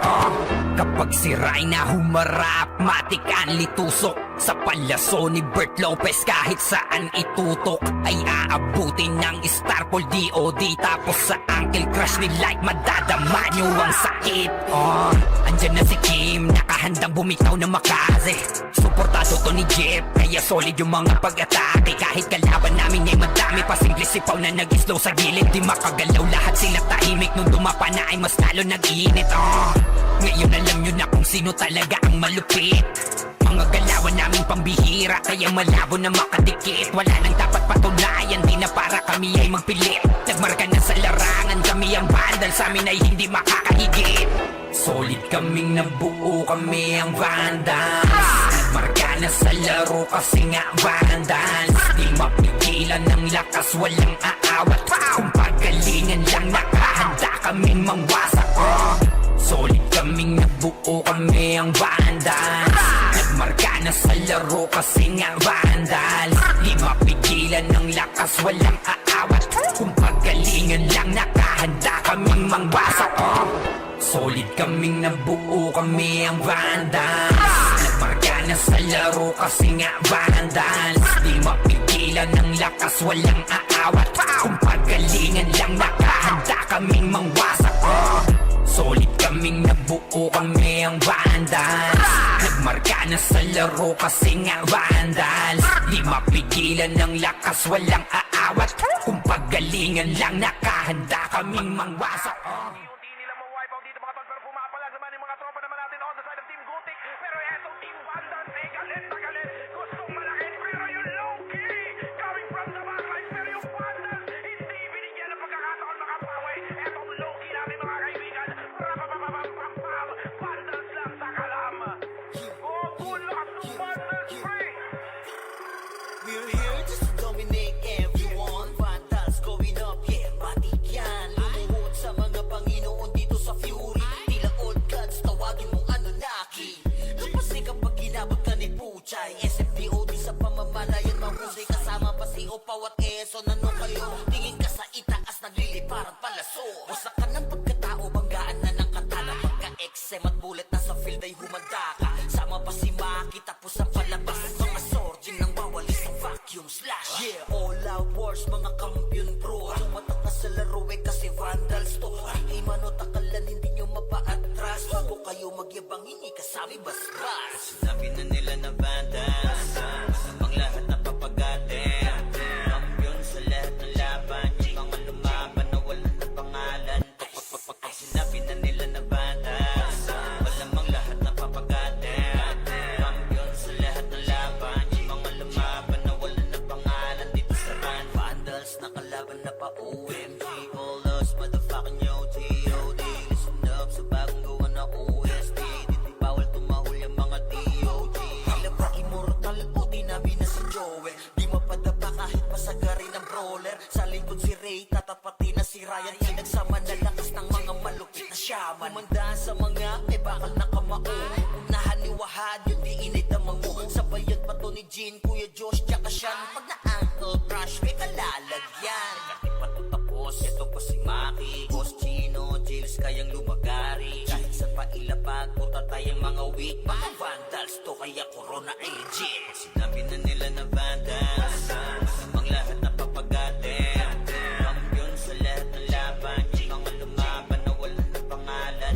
Kapag si Rhina humarap, matik ang litusok. Sa palaso ni Bert Lopez, kahit saan itutok ay aabutin ng Starpol DOD. Tapos sa Uncle Crush ni Light, madadama nyo ang sakit. Andyan na si Kim, nakahandang bumitaw na makase. Suportado to ni Jeff, kaya solid yung mga pag-atake. Kahit kalaban namin ay madami, pasimple sipaw na nag-slow sa gilid. Di makagalaw, lahat sila tahimik. Nung dumapa na ay mas lalo nag-iinit. Ngayon alam nyo na kung sino talaga ang malupit. Mga galawan naming pambihira, kaya malabo na makadikit. Wala nang dapat patunayan, di na para kami ay magpilit. Nagmarka na sa larangan, kami ang vandal, sa amin ay hindi makakahigit. Solid kaming nabuo, kami ang vandals. Nagmarka na sa laro kasi nga vandals. Di mapigilan ng lakas, walang aawat. Kung pagalingan lang, nakahanda kaming mangwasak. Solid kaming nabuo, kami ang vandals. Nagmarka na sa laro kasi nga vandals. Di mapigilan ng lakas, walang aawat. Kung pagalingan lang, nakahanda kaming mangwasak. Solid kaming nabuo, kami ang vandals. Nagmarka na sa laro kasi nga vandals. Di mapigilan ng lakas, walang aawat. Kung pagalingan lang, nakahanda kaming mangwasak. Solid kaming nabuo, kami ang vandals. Nagmarka na sa laro kasi nga vandals. Di mapigilan ng lakas, walang aawat. Kung pagalingan lang, nakahanda kaming mangwasak. Unti nila ma-wipe out dito mga tol, pero pumapalag naman yung mga tropa naman natin on the side of Team Gutik. Pero etong Team Vandals ay galit na galit. Gustong malakit pero yung low-key coming from the backline. Pero yung Vandals hindi binigyan ng pagkakataon makapawi. Etong low-key natin mga kaibigan. Rapapapapapapam, Vandals lang sa kalam. Gugulak ng Vandals free. We're here just to dominate everyone. Vandals going up, yeah, matik yan. Lumuhod sa mga Panginoon dito sa Fury. Tila old gods, tawagin mong Anunnaki. Kapasi kapag ginabot ka ni Puchay. SFDOD sa pamamalayan, mahusay kasama pa si Opaw at Eson. Ano kayo? Tingin ka sa itaas, nagliliparan palaso. Wasak ka ng pagkatao, banggaan na ng katana. Pagka-XM at bullet na sa field ay humanda ka. Sama pa si Maki, tapos ang palabas. Mga sorging nang bawalis ng vacuum slash. Yeah, all out wars, mga kampiyon bro. Tumatak na sa laro eh kasi Vandals to. Ay manot akalan, hindi nyo mapaatras. Bago kayo magyabang, hindi kasami basbas. Sinabi na nila na Vandals, namang lahat na papagatin. Kampiyon sa lahat ng laban, yung mga lumaban na wala na pangalan. Pag sinabi na nila na Vandals, malamang lahat na papagatin. Kampiyon sa lahat ng laban, yung mga lumaban na wala na pangalan. Dito sa run, Vandals nakalaban na pa OMG. All us motherfucking yo T.O.D. Listen up sa bagong gawa na OST. Dito bawal tumahol yung mga D.O.G. Tila ba immortal o di namin na si Joel. Di mapadapa kahit pasagarin ng brawler. Sa likod si Ray, tatapati na si Ryan. Pinagsama na lakas ng mga malupit na shaman. Kumandaan sa mga may bakal na kamao. Unahan ni Wahad, yun di inay damang mo. Sabayan pa to ni Jin, Kuya Josh, tsaka Sean. Pag na-ankle crush, may kalalagyan. Kahit pa to tapos, ito pa si Maki, Boss Chino, Jills kayang lumagari. Kahit sa pailapag, punta tayong mga weak. Mga Vandals to, kaya Corona agent. Sinabi na nila na Vandals, namang lahat na papagatin. Kampiyon sa lahat ng laban, yung mga lumaban na wala na pangalan.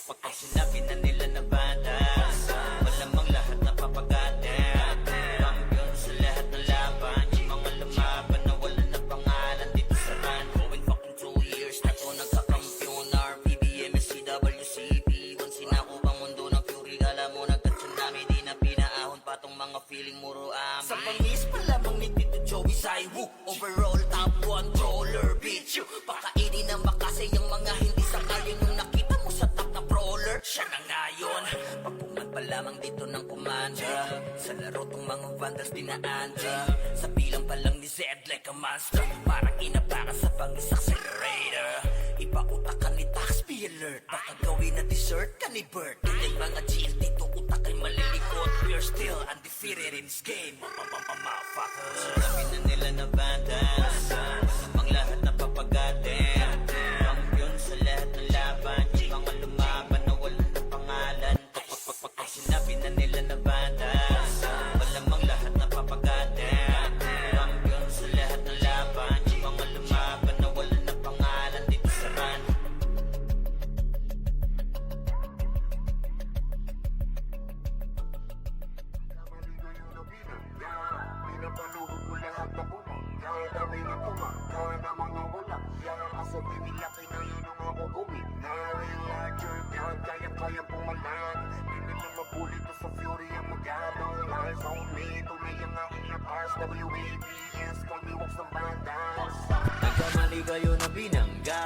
Pag sinabi na nila na Vandals, malamang lahat na papagatin. Kampiyon sa lahat ng laban, yung mga lumaban na wala na pangalan. Dito sa run, going fucking 2 years na to nagkakampiyon. RPBM, SCWCP, wansin ako bang mundo ng Fury. Alam mo nagka-tsunami, di na pinaahon pa tong mga feeling muro amin. Sa pangis pa lamang ni Tito Joey Saiwu, overall top 1 troller bitch. Pakainin na makasay ang mga hindi sakayon. Yung nakita mo sa top na brawler, siya na ngayon. Pagpungan pa lamang dito ng kumanda, sa laro tong mga Vandals dinaanda. Sa bilang pa lang ni Zed like a monster, parang inabaka sa pangis accelerator. Ipautak ka ni Tax, be alert. Baka gawin na dessert ka ni Bert. Hindi mga GL dito utak ay malilikot. We're still undefeated in this game. Motherfuckers. Sinabi na nila na Vandals, namang lahat na papagatin. Kampiyon Kahit kami na tuma, kahit na mga wala Yan kasi binilaki na yun ang ako gumit Na real larger God, kaya-kaya pumalag Di nila mabuli to sa fury ang magadong Lies on me, tunay ang aking lakas WABS, call me walks ng bandas Nagkamali kayo na binangga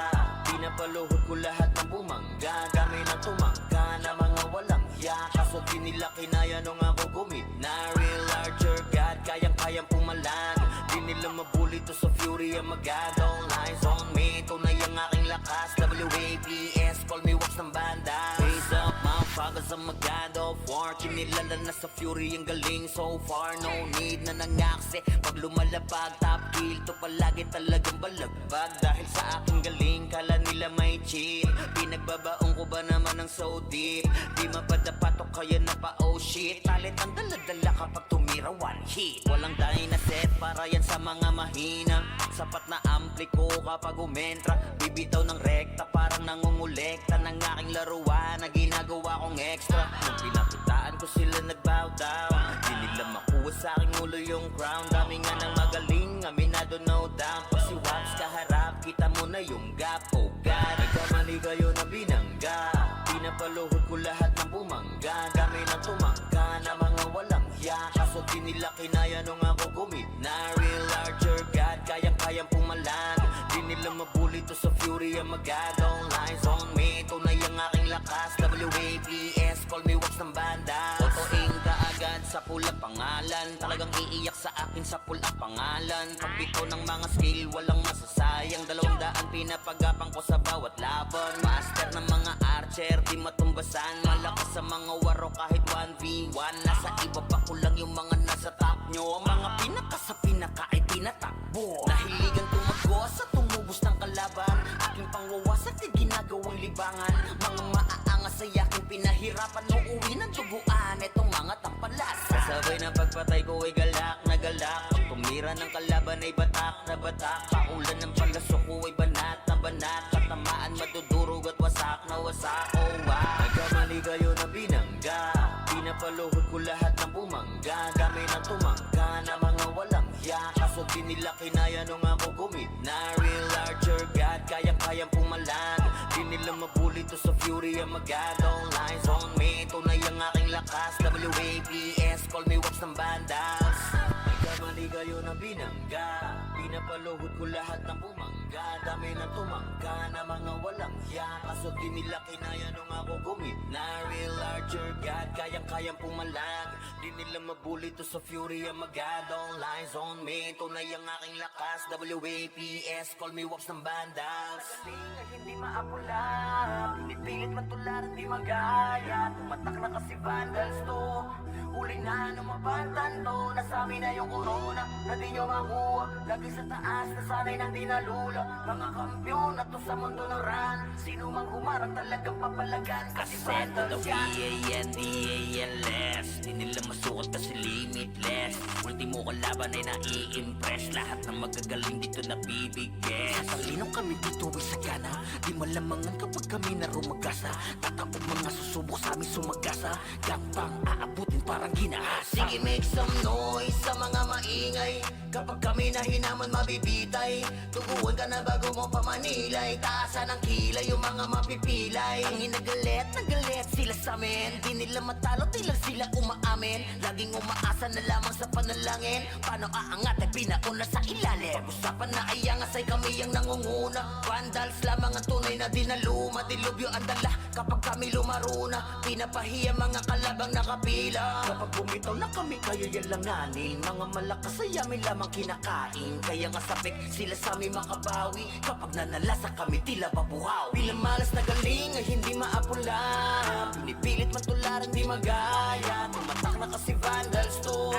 Pinapaluhod ko lahat ng bumangga Kami na tumangga na mga walang hiya Kaso di nila kinaya nung ako gumit Na real larger God, kayang-kayang pumalag Di nila mabuli to sa fury ang magadong Lies on me, tunay ang aking lakas WABS, call me walks ng banda Face up, motherfuckers ang magad of war Kinilala na sa fury ang galing so far No need na nangaksi Pag lumalapag, top kill to palagi talagang balagbag Dahil sa aking galing, kala nila may cheat Pinagbabaong ko ba naman ng so deep Di mapadapat o kaya na pa oh shit Talit ang daladala kapag tumira one hit Walang dahil na set para yan sa mga mahina Sapat na ampli ko kapag umentra Bibitaw ng rekta parang nangungulekta Ng aking laruan na ginagawa kong extra Nung pinakitaan ko sila nagbow down Di nila makuha sa aking ulo yung crown Dami nga ng magaling, aminado no doubt Pag si Waps kaharap, kita mo na yung gap Oh God, nagkamali kayo na binangga Pinapaluhod ko lahat ng bumangga Kami na tumangga na mga walang hiya Kaso di nila kinaya nung ako gumit Na real larger God, kayang-kayang pumalag Di nila mabuli to sa fury ang magadong Lies on me, tunay ang aking lakas WABS, call me walks ng banda Totoing kaagad sa pulang pangalan Talagang iiyak sa akin sa pulang pangalan Pagbito ng mga skill, walang masasayang 200 pinapagapang ko sa bawat laban Master ng mga archer, di matumbasan Malakas sa mga waro kahit 1v1 Nasa iba pa ko lang yung mga nasa top nyo Mga pinaka sa pinaka ay tinatakbo Nahiligan tumagos at tumubos ng kalaban Aking pangwawasak ay ginagawang libangan Mga maaangas ay aking pinahirapan Uuwi ng duguan itong mga tampalas Kasabay na pagpatay ko ay galak na galak Pag tumira ng kalaban ay batak na batak Paulan ng palaso ko ay banat na banat Katamaan madudurog at wasak na wasak Oh wow, nagkamali kayo na binangga Pinapaluhod ko lahat ng bumangga Kami na tumangga na mga walang hiya Kaso di nila kinaya nung ako gumit Na real larger God, kayang-kayang pumalag Di nila mabuli to sa fury ang magadong Lies on me, tunay ang aking lakas WABS, call me walks ng bandas Nagkamali kayo na binangga Pinapaluhod ko lahat ng bumangga Dami na tumangga na mga walang hiya Kaso di nila kinaya nung ako gumit Na real larger God, kayang-kayang pumalag Di nila mabuli to sa fury ang magadong Lies on me, tunay ang aking lakas WAPS, call me walks ng bandas Galing ay hindi maapula Pinipilit matularan di magaya Tumatak na kasi vandals to Huli na numabantan to Nasa amin na yung corona Na di nyo makuha Lagi sa taas na sanay nang di nalula Mga kampyon na to sa mundo ng run Sino mang humarang talagang papalagan Kasi vandals yan D-A-N-D-A-L-S Di nila masukat kasi limitless Ultimo kalaban ay nai-impress Lahat ng magagaling dito nabibigay Sa talinong kami dito ay sagana Di malamangan kapag kami na rumagasa Tatapog mga susubok sa amin sumagasa Gapang aabutin parang ginahasa Sige make some noise sa mga maingay Kapag kami na hinaman mabibitay Tuguan ka na bago mo pamanilay Taasan ang kilay yung mga mapipilay Ang inagalit, nagalit sila sa amin Di nila matalo, di lang sila umaamin Laging umaasa na lamang sa panalangin Paano aangat ay pinauna sa ilalim Pag-usapan na ay angas ay kami ang nangunguna Vandals lamang ang tunay na dinaluma Dilubyo ang dala kapag kami lumaruna Pinapahiya mga kalabang nakapila Kapag bumitaw na kami kayo yan langanin Mga malakas ay amin lamang kinakain Kaya nga sabik sila sa amin makabawi Kapag nanalasa kami tila babuhaw Bilang malas na galing ay hindi maapula Pinipilit matularan di magaya Tumatak na kasi vandals to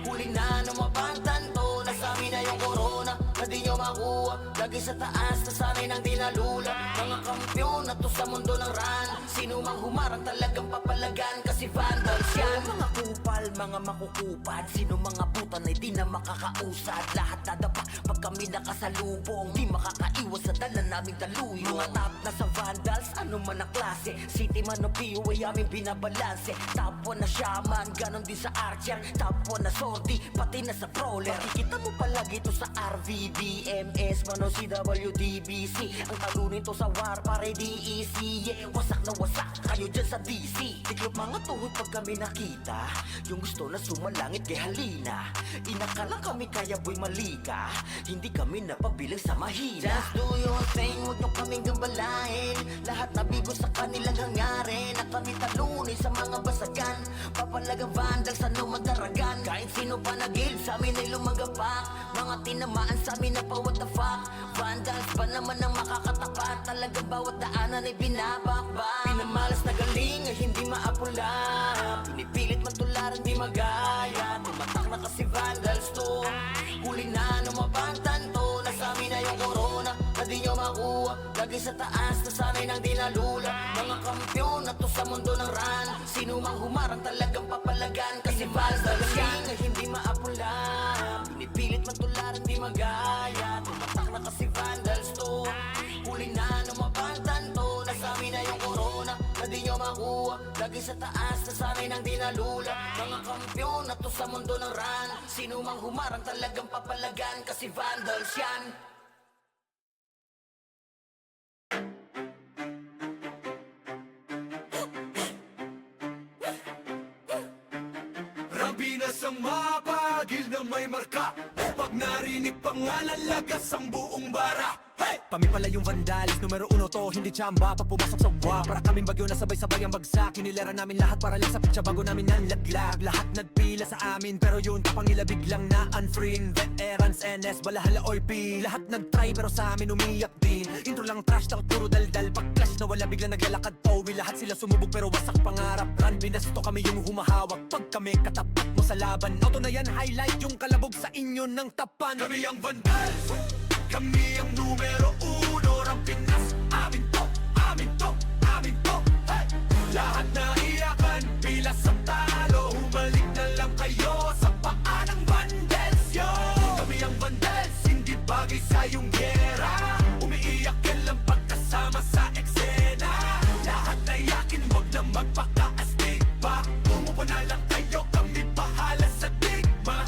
Huli na numabantan to Nasa amin na yung corona Na di nyo makuha Lagi sa taas na sanay nang di nalula Mga kampyon na to sa mundo ng run Sino mang humarang talagang papalagan Kasi vandals yan Mga kupal, mga makukupad. Sino mga puta na di na makakausad. Lahat nadapa pag kami nakasalubong. Di makakaiwas sa dala naming daluyong. Mga top na sa vandals, ano man ang klase. City man o PUA aming binabalanse. Top 1 na shaman, ganon din sa archer. Top 1 na sortie, pati na sa brawler. Makikita mo palagi ito sa RVDMS, man o CWDBC. Ang talo nito sa war, pare DEC. Yeah, wasak na wasak kayo dyan sa DC. Tiklop mga tuhod pag kami nakita. Yung gusto na sumalangit kay halina. Inakala kami kaya boy malika. Hindi kami napabilang sa mahina. Just do your thing, huwag nyo kaming gambalain. Lahat nabigo sa kanilang hangarin. Na kami talunin sa mga basagan. Papalagang vandals, ano magdaragan. Kahit sino pa nagil sa amin ay lumagapak. Mga tinamaan sa amin na pa what the fuck. Vandals pa naman ang makakatapat. Talagang bawat daanan ay binabakbak. Pinamalas na galing ay hindi maapula. Pinipilit man tularan di magaya. Tumatak na kasi vandals to. Huli na numabangtan to. Nasa amin na yung corona na di nyo makuha. Lagi sa taas na sanay nang dinalula. Mga kampyon na to sa mundo ng ran. Sino mang humarang talagang papalagan. Kasi vandals yan ay hindi maapula. Pinipilit man tularan di magaya. Tumatak na kasi vandals to. Huli na numabangtan to. Nasa amin na yung corona na di nyo makuha. Lagi sa taas na sanay nang dinalula. Mga kampyon na to sa mundo ng ran. Sino mang humarang talagang papalagan. Kasi vandals yan. Rambinas ang mapagil na may marka. Pag narinig pangalan, lagas ang buong bara. Hey! Kami pala yung vandalis, numero 1 to, hindi tsamba. Pag pumasok sa wa, para kaming bagyo na sabay-sabay ang bagsak. Hinilera namin lahat para lang sa pitsa bago namin nanlaglag. Lahat nagpila sa amin, pero yun kapangila biglang na unfreeing. Veterans, NS, balahala, OP. Lahat nagtry pero sa amin umiyak din. Intro lang trash talk, puro daldal. Pag clash na wala biglang naglalakad Towi. Lahat sila sumubog pero wasak pangarap. Run, binasto kami yung humahawak. Pag kami katapat mo sa laban, auto na yan, highlight yung kalabog sa inyo ng tapan. Kami ang vandals, kami ang numero 1. Ang Pinas, amin to, amin to, amin to. Hey! Lahat na iyakan, pila sa talo. Humalik na lang kayo sa paa ng vandals, yo. Kami ang vandals, hindi bagay sa iyong gera. Umiiyak ka lang pagkasama sa eksena. Lahat na iyakin, wag na magpaka-astig pa. Umupo na lang kayo, kami bahala sa digma.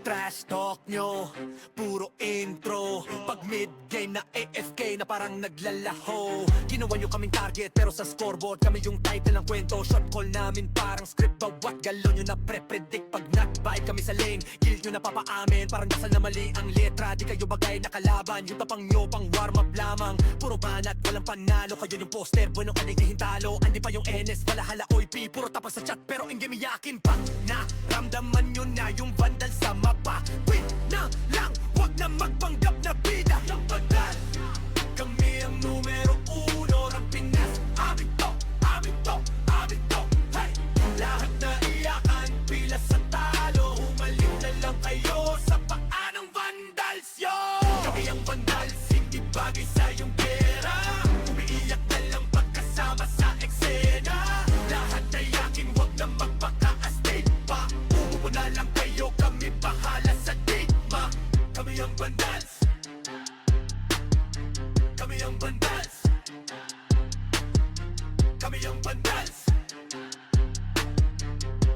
Trash talk nyo, puro intro. Pag mid-game na AFK na parang naglalaho. Ginawa nyo kaming target pero sa scoreboard kami yung title ng kwento. Shot call namin parang script, bawat galon nyo na pre-predict. Pag nag-vibe kami sa lane, kill nyo na papaamin. Parang dasal na mali ang letra, di kayo bagay na kalaban. Yung tapang nyo pang warm up lamang. Puro banat, walang panalo. Kayo yung poster, bueno kanigihin talo. Andi pa yung NS, balahala, OIP. Puro tapang sa chat pero in game iyakin pa. Naramdaman nyo na yung vandal sa mapa. Wait na lang, wag na magpanggap na bida. Ang vandals, kami ang numero 1. Ang Pinas, amin to, amin to, amin to. Hey! Lahat na iyakan, pila sa talo. Humalik na lang kayo sa paa ng vandals, yo. Kami ang vandals, hindi bagay sa iyong pera. Umiiyak na lang pagkasama sa eksena. Lahat na iyakin, wag na magpaka-astig pa. Umupo na lang kayo, kami bahala sa digma. Kami ang vandals, kami ang vandals, kami ang vandals,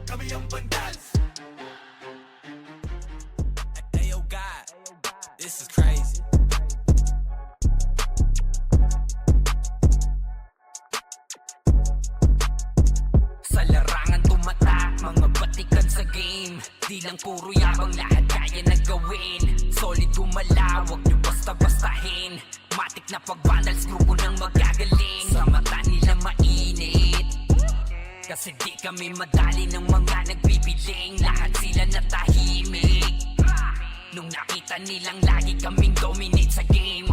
kami ang vandals. Hey yo God, this is crazy. Sa larangan tumatak, mga batikan sa game. Di lang puro yabang, lahat kaya na gawin. Solid gumalaw, wag nyo basta-bastahin. Matik na pag-vandals, grupo nang magagaling. Sa mata nila mainit, kasi di kami madali ng mga nagbibiling. Lahat sila natahimik nung nakita nilang lagi kaming dominate sa game.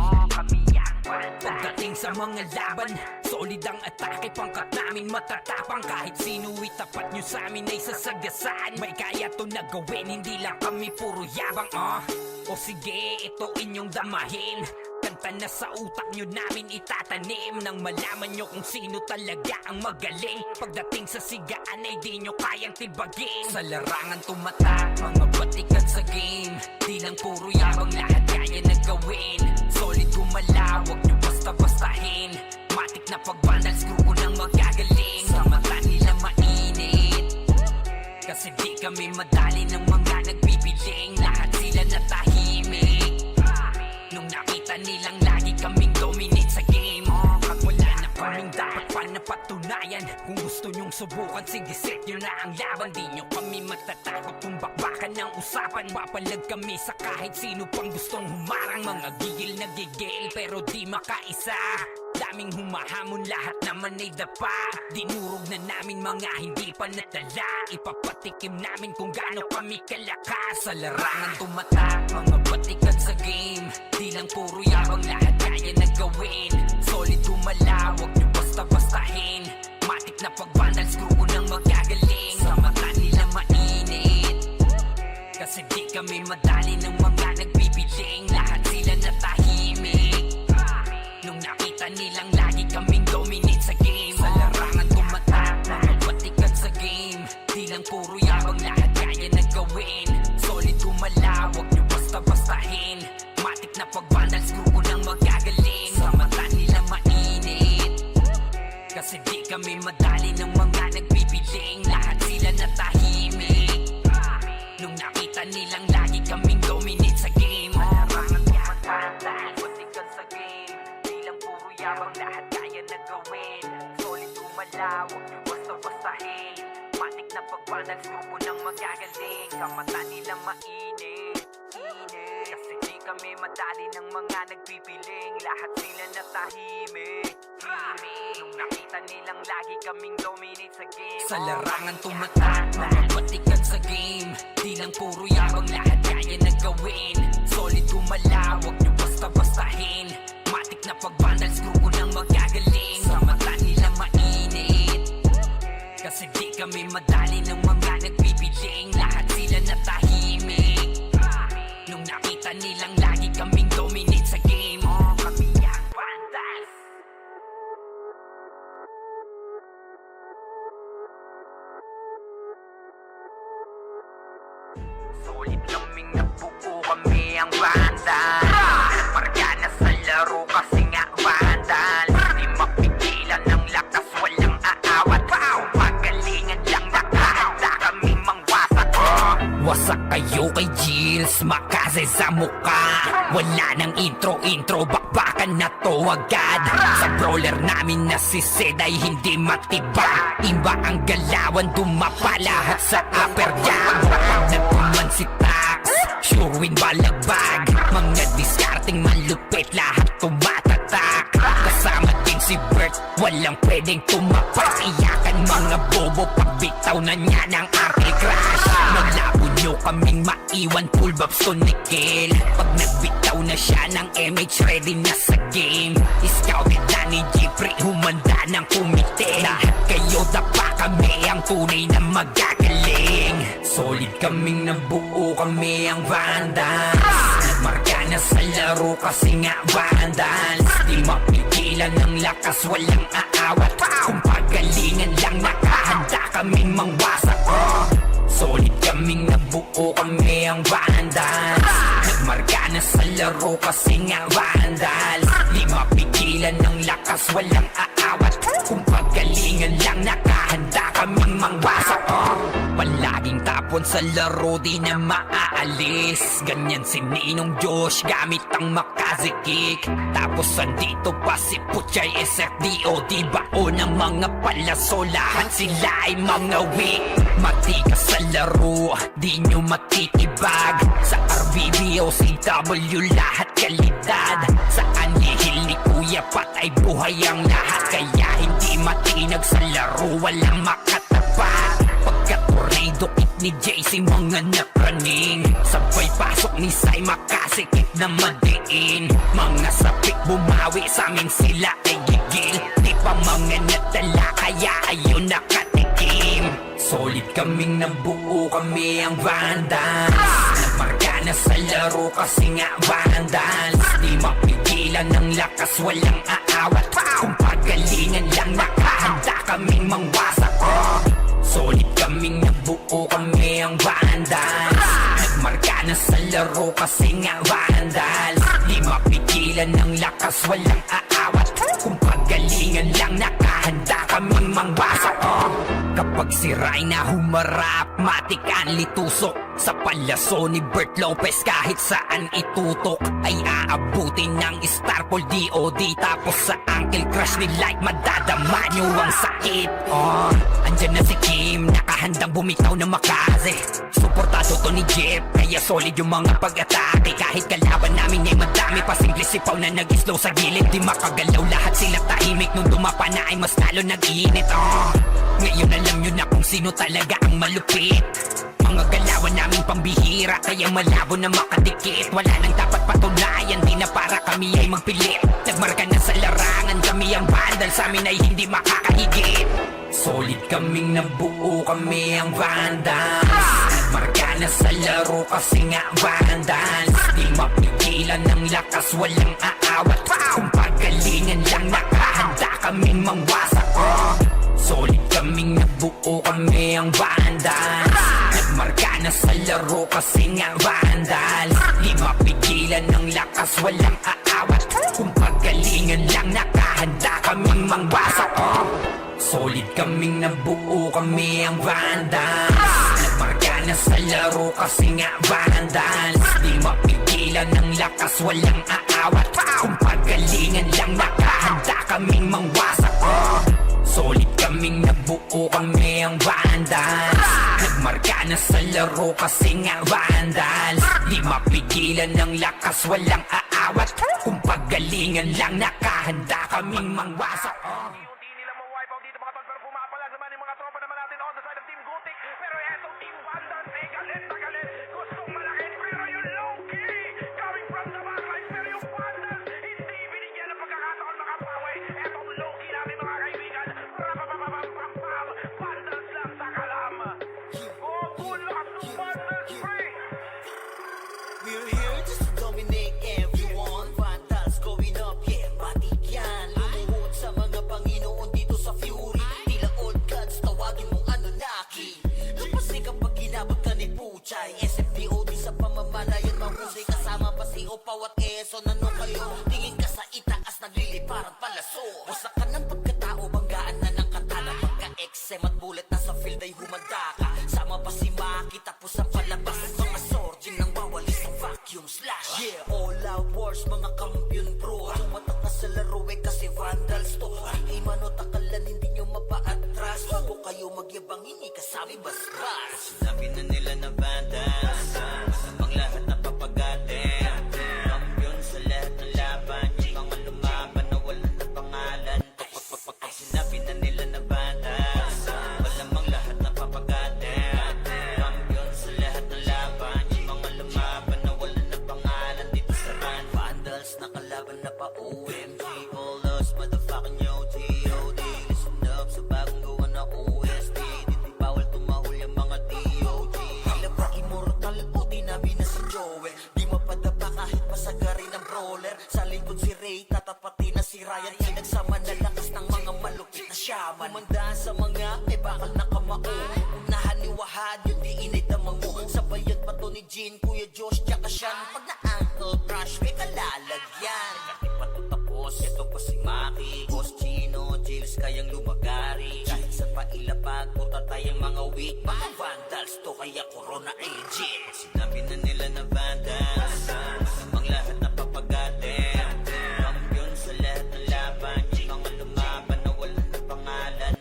Pagdating sa mga laban, solid ang atake. Pangkat namin matatapang, kahit sino itapat nyo sa amin ay sasagasaan. May kaya to na gawin, hindi lang kami puro yabang. O sige, ito inyong damahin. talenta na sa utak nyo namin itatanim. Nang malaman nyo kung sino talaga ang magaling. Pagdating sa sigaan ay di nyo kayang tibagin. Sa larangan tumata, mga batikan sa game. Di lang puro yabang, lahat kaya na gawin. Solid gumala, wag nyo basta-bastahin. Matik na pagbandals, grupo ng magagaling. Sa mata nila mainit, kasi di kami madali ng mga nagbibiling. Lahat sila natahimik nung nakita nilang lagi kaming dominate sa game. Pag wala na kaming dapat pa napatunayan. Kung gusto nyong subukan, sige set nyo na ang laban. Di nyo kami matatakot kung bakbakan ng usapan. Mapalag kami sa kahit sino pang gustong humarang. Mga gigil na gigil pero di makaisa. Daming humahamon, lahat naman ay dapa. Dinurog na namin mga hindi pa natala. Ipapatikim namin kung gaano kami kalakas. Sa larangan tumata, mga batikan sa game. Di lang puro yabang, lahat kaya na gawin. Solid gumala, wag nyo basta-bastahin. Matik na pagbandals, grupo ng magagaling. Sa mata nila mainit, kasi di kami madali ng mga nagbibiling. Lahat sila natahimik nung nakita nilang lagi kaming dominate sa game. Sa larangan tumata, mga batikan sa game. Di lang puro yabang, lahat kaya na gawin. Solid gumala, wag nyo basta-bastahin. Matik na pagbandals, grupo ng magagaling. Sa mata nila mainit, kasi di kami madali ng mga nagbibiling. Lahat sila natahimik nung nakita nilang lagi kaming dominate sa game. Larangan tumata, batikan sa game. Di lang puro yabang, lahat kaya na gawin. Solid gumala, wag nyo basta-bastahin. Matik na pagbandals, grupo ng magagaling. Sa mata nila mainit, kasi di kami madali ng mga nagpipiling. Lahat sila natahimik nung nakita nilang lagi kaming dominate sa game. Sa larangan tumata, mga batikan sa game. Di lang puro yabang, lahat kaya na gawin. Solid gumala, wag nyo basta-bastahin. Matik na pagbandals, grupo ng magagaling. Sa mata nila mainit, kasi di kami madali ng mga nagpipiling. Lahat sila natahimik nung nakita nilang lagi kaming dominate sa game. Kami ang Vandals. Solid kaming nabuo, kami ang Vandals. Marga na sa laro kasi nga Vandals. Di mapigilan ng lakas, walang aawat. Pagalingan lang, nakahanda kaming mangwasak. Wasak kayo kay Gilles, makase sa muka. Wala nang intro, bakbakan na to agad. Sa brawler namin na si Zed ay hindi matibag. Iba ang galawan, dumapa lahat sa upper jab. Nagpuman si Tax, sure win balagbag. Mga discarding malupit, lahat tumatatak. Kasama din si Bert, walang pwedeng tumapak. Iyakan mga bobo, pagbitaw na niya ng anti-crash. Malabo nyo kaming maiwan, full babs to nickel. Pag nagbitaw na siya ng MH, ready na sa game. Scouted na ni Jeffrey, humanda ng kumite. Lahat kayo dapa, kami ang tunay na magagaling. Solid kaming nabuo, kami ang Vandals. Marga na sa laro kasi nga Vandals. Di mapigilan ng lakas, walang aawat. Kung pagalingan lang, nakahanda kaming mangwasak. Solid kaming nabuo, kami ang Vandals. Nagmarga na sa laro kasi nga Vandals. Di mapigilan ng lakas, walang aawat. Kung pagalingan lang, nakahanda kaming mangwasak. Palaging tapon sa laro, di na maaalis. Ganyan si Ninong Josh, gamit ang Makaze kick. Tapos andito pa si Puchay SFDO. Di bao ng mga palaso, lahat sila ay mga weak. Matikas sa laro, di nyo matitibag. Sa RBB o CW, lahat kalidad. Sa anihil ni Kuya patay buhay ang lahat. Kaya hindi matinag sa laro, walang makatapat. Pagka-tornado kit ni JC, mga napraning. Sabay pasok ni Sai, makasikip na madiin. Mga sapik bumawi, sa amin sila ay gigil. Di pa mga natala, kaya ayun nakatikim. Solid kaming nabuo, kami ang Vandals. Nagmarka na sa laro kasi nga vandals. Di mapigilan ng lakas, walang aawat. Kung pagalingan lang nakahanda kaming mangwasak. Solid kaming nabuo, kami ang vandals. Nagmarka na sa laro kasi nga vandals. Di mapigilan ng lakas, walang aawat. Kung pagalingan lang nakahanda kaming mangwasak. Kapag si Rayna humarap, matik ang litusok. Sa palaso ni Bert Lopez kahit saan itutok ay aabutin ng Starpol DOD. Tapos sa Uncle Crush ni Light madadama nyo ang sakit. Andyan na si Kim, nakahandang bumitaw na makaze. Suportado to ni Jeff, kaya solid yung mga pag-atake. Kahit kalaban namin ay madami pa, simple sipaw na nag-slow sa gilid. Di makagalaw, lahat sila tahimik. Nung dumapa na ay mas lalo nag-iinit. Ngayon alam nyo na kung sino talaga ang malupit. Mga galawan naming pambihira, kaya malabo na makadikit. Wala nang dapat patunayan, di na para kami ay magpilit. Nagmarka na sa larangan, kami ang vandal, sa amin ay hindi makakahigit. Solid kaming nabuo, kami ang vandals. Nagmarka na sa laro kasi nga vandals. Di mapigilan ng lakas, walang aawat. Kung pagalingan lang nakahanda kaming mangwasak. Solid kaming nabuo, kami ang vandals. Nagmarka na sa laro kasi nga vandals. Di mapigilan ng lakas, walang aawat. Kung pagalingan lang nakahanda kaming mangwasak. Solid kaming nabuo, kami ang vandals. Nagmarka na sa laro kasi nga vandals. Di mapigilan ng lakas, walang aawat. Kung pagalingan lang nakahanda kaming mangwasak. Solid kaming nabuo, kami ang vandals. Nagmarka na sa laro kasi nga vandals. Di mapigilan ng lakas, walang aawat. Kung pagalingan lang nakahanda kaming mangwasak. Unti nila ma-wipe out dito mga tol, pero pumapalag naman yung mga tropa naman natin on the side of Team Gutik. Pero etong Team Vandals ay galit na galit. Gustong malakit pero yung low-key coming from the backline. Pero yung Vandals hindi binigyan ng pagkakataon makapawi. Etong low-key natin mga kaibigan. Rapapapapapapam, Vandals lang sa kalam. Gugulak ng Vandals free. We're here just to dominate everyone. Vandals going up, yeah, matik yan. Lumuhod sa mga Panginoon dito sa Fury. Tila old gods, tawagin mong Anunnaki. Kapasi kapag ginabot ka ni Puchay. SFDOD sa pamamalayan mahusay. Kasama pa si Opaw at Eson. Ano kayo? Tingin ka sa itaas, nagliliparan palaso. Wasak ka ng pagkatao, banggaan na ng katana. Pagka-XM at bullet na sa field ay humanda ka. Sama pa si Maki, tapos ang palabas. Mga sorging nang bawalis ang vacuum slash. Yeah, all out wars, mga kampiyon bro. Tumatak na sa laro eh kasi Vandals to. Ay manot akalan, hindi nyo mapaatras. Bago kayo magyabang, hindi kasami basbas. Sinabi na nila na Vandals, masamang lahat na papagatin. Kampiyon sa lahat ng laban, yung mga lumaban na wala na pangalan. Pag sinabi na nila na Vandals, malamang lahat na papagatin. Kampiyon sa lahat ng laban, yung mga lumaban na wala na pangalan dito sa run. Vandals na kalaban na pa OMG, all us motherfucking yo TOD. Listen up sa bagong gawa na OST. Dito bawal tumahol yung mga DOG. Tila ba immortal o dinabi na si Joel? Di mapadapa kahit pasagarin ng brawler. Sa likod si Ray, tatapati na si Ryan. Pinagsama na lakas ng mga malupit na shaman. Kumandaan sa mga may bakal na kamao. Unahan ni Wahad, yun di inay damang mo. Sabayan pa to ni Jean, Kuya Josh, tsaka Sean. Pag na-ankle crush, may kalalagyan. Kahit pa to tapos, ito pa si Maki, Boss Chino, Jills kayang lumagari. Kahit sa pailapag, punta tayong mga weak. Mga Vandals to, kaya Corona agent. Sinabi na nila na Vandals, masamang lahat na papagatin. Kampiyon sa lahat ng laban, yung mga lumaban na wala na pangalan.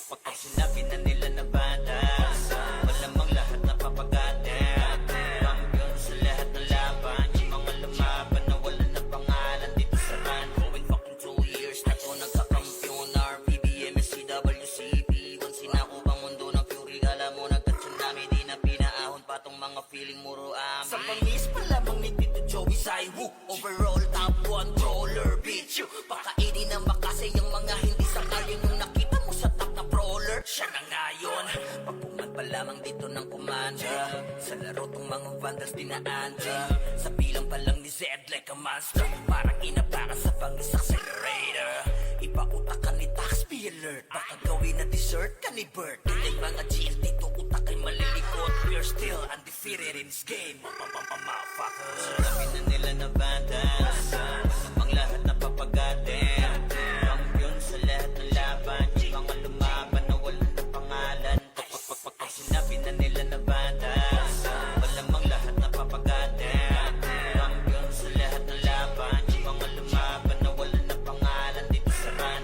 Pag sinabi na nila na Vandals, malamang lahat na papagatin. Kampiyon sa lahat ng laban, yung mga lumaban na wala na pangalan dito sa run. Going fucking 2 years na to nagkakampiyon. RPBM, SCWCP, once sinako bang mundo ng Fury. Alam mo nagka-tsunami, di na pinaahon pa tong mga feeling muro amin. Sa pangis pa lamang ni Tito Joey Saiwu, overall top 1 brawler, bitch. Pakainin ng makasay yung mga hindi sangayon. Yung nakita mo sa top na brawler, siya na ngayon. Pag pumunta pa lamang dito ng kumanda. Sa laro tong mga vandals dinaan sa bilang pa lang ni Zed like a monster. Parang inapaka sa pangis accelerator. Ipautak ka ni Tax, be alert. Baka gawin na dessert ka ni Bert. Hindi mga GL dito utak ay malilikot. We're still undefeated in this game. Motherfuckers. Sinabi na nila na bandas ang lahat na papagatin. Kampiyon sa lahat ng laban. Mga lumaban na walang na pangalan. Sinabi na nila na bandas malamang lahat na papagatin. Kampiyon sa lahat ng laban. Mga lumaban na walang na pangalan dito sa run.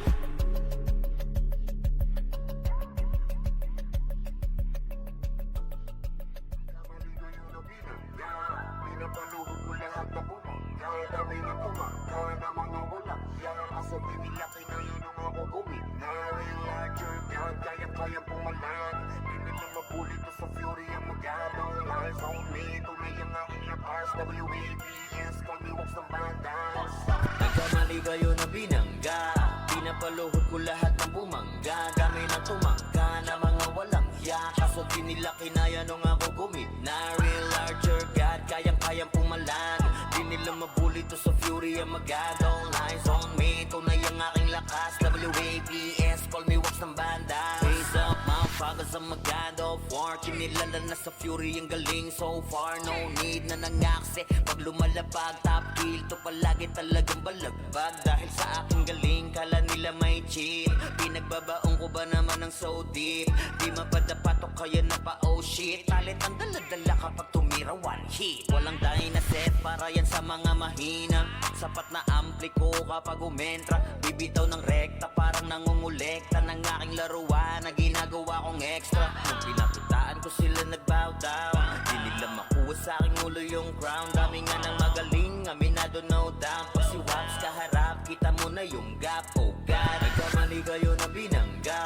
Pinapaluhod ko lahat na bumangga. Dami na tumangga na mga walang yan. Asa binilaki na yun ang ako gumit na. Real larger God, kaya-kayang pumalag. Di nila mabuli to sa fury ang magalong. Lies on me, tunay ang aking lakas. WABS, call me walks ng bandas. Nagkamali kayo na binangga. Pinapaluhod ko lahat ng bumangga. Kami na tumangga na mga walang hiya. Kaso di nila kinaya nung ako gumit na. Real larger God, kayang-kayang pumalag. Di nila mabuli to sa fury ang magadong. Lies on me, tunay ang aking lakas. WABS, call me walks ng banda. Face up, motherfuckers ang magado. War, kinilala na sa fury ang galing. So far, no need na nangaksi. Pag lumalapag, top kill to palagi talagang balagbag. Dahil sa aking galing, kala nila may cheat. Pinagbabaong ko ba naman ng so deep? Di mapadapat o kaya na pa oh shit. Talit ang daladala kapag tumira one hit. Walang dahil na set para yan sa mga mahina. Sapat na ampli ko kapag umentra. Bibitaw ng rekta parang nangungulekta ng aking laruan na ginagawa kong extra. Nung pinakitaan ko sila nagbow down. Di nila makuha sa aking ulo yung crown. Dami nga ng magaling, aminado no doubt. Pag si Waps kaharap, kita mo na yung gap. Oh God, nagkamali kayo na binangga.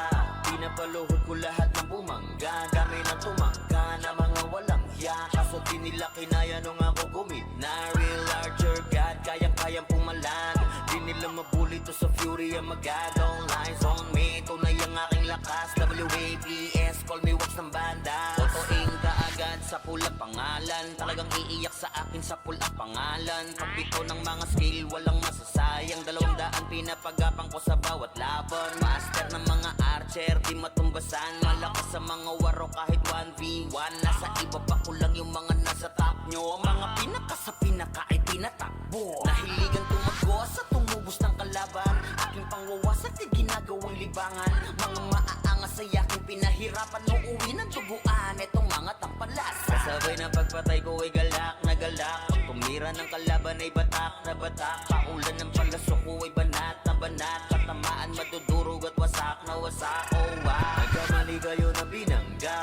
Pinapaluhod ko lahat ng bumangga. Kami na tumangga na mga walang hiya. Kaso di nila kinaya nung ako gumit na. Real larger God, kayang-kayang pumalag. Di nila mabuli to sa fury ang magadong. Lies on me, tunay ang aking lakas. WABS, call me walks ng banda. Totoing kaagad sa pulang pangalan. Talagang iiyak sa akin sa pulang pangalan. Pagbito ng mga skill, walang masasayang. 200 pinapagapang ko sa bawat laban. Master ng mga archer, di matumbasan. Malakas sa mga waro kahit 1v1. Nasa iba pa ko lang yung mga nasa top nyo. Mga pinaka sa pinaka ay tinatakbo. Nahiligan tumago sa tumubos ng kalaban. Aking pangwawasak ay ginagawang libangan. Mga maaangas ay aking pinahirapan. Uuwi ng tubuan itong mga tampalas. Kasabay na pagpatay ko ay galak na galak. Pag tumira ng kalaban ay batak na batak. Paulan ng palaso ko ay banat na banat. Katamaan madudurog at wasak na wasak. Oh wow, nagkamali kayo na binangga.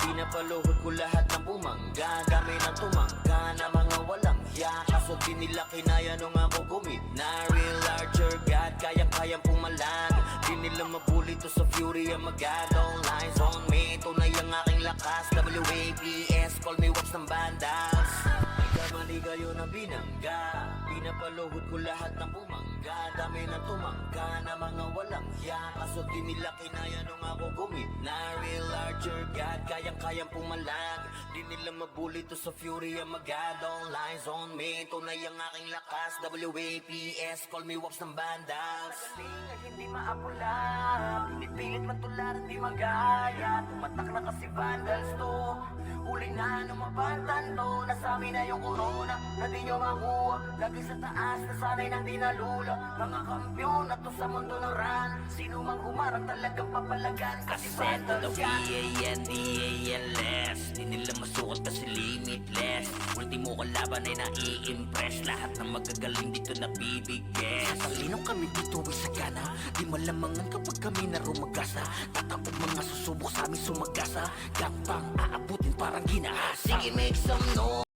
Pinapaluhod ko lahat ng bumangga. Kami na tumangga na mga walang hiya. Kaso di nila kinaya nung ako gumit na. Real larger God, kayang-kayang pumalag. Di nila mabuli to sa fury ang magadong. Lies on me, tunay ang aking lakas. WABS, call me walks ng bandas. Nagkamali kayo na binangga. Pinapaluhod ko lahat ng bumangga. Dami na tumangga na mga walang hiya. Kaso di nila kinaya nung ako gumit na. Real larger God, kayang-kayang pumalag. Di nila mabuli to sa fury ang magadong. Lies on me, tunay ang aking lakas. WAPS, call me walks ng bandas. Galing ay hindi maapula. Pinipilit matularan, di magaya. Tumatak na kasi vandals to. Huli na numabatan to. Nasabi na yung corona na di nyo makuha. Lagi sa taas, nasanay nang di nalula. Mga kampiyon na to sa mundo ng run. Sino mang humarang talagang papalagan. Kasi vandals yan. WANDALS. Di nila masukat kasi limitless. Ultimo kalaban ay nai-impress. Lahat ng magagaling dito nabibigay. Sa talinong kami dito ay sagana. Di malamangan kapag kami na rumagasa. Tatapog mga susubok sa amin sumagasa. Gapang aabutin parang ginahasa. Sige, make some noise.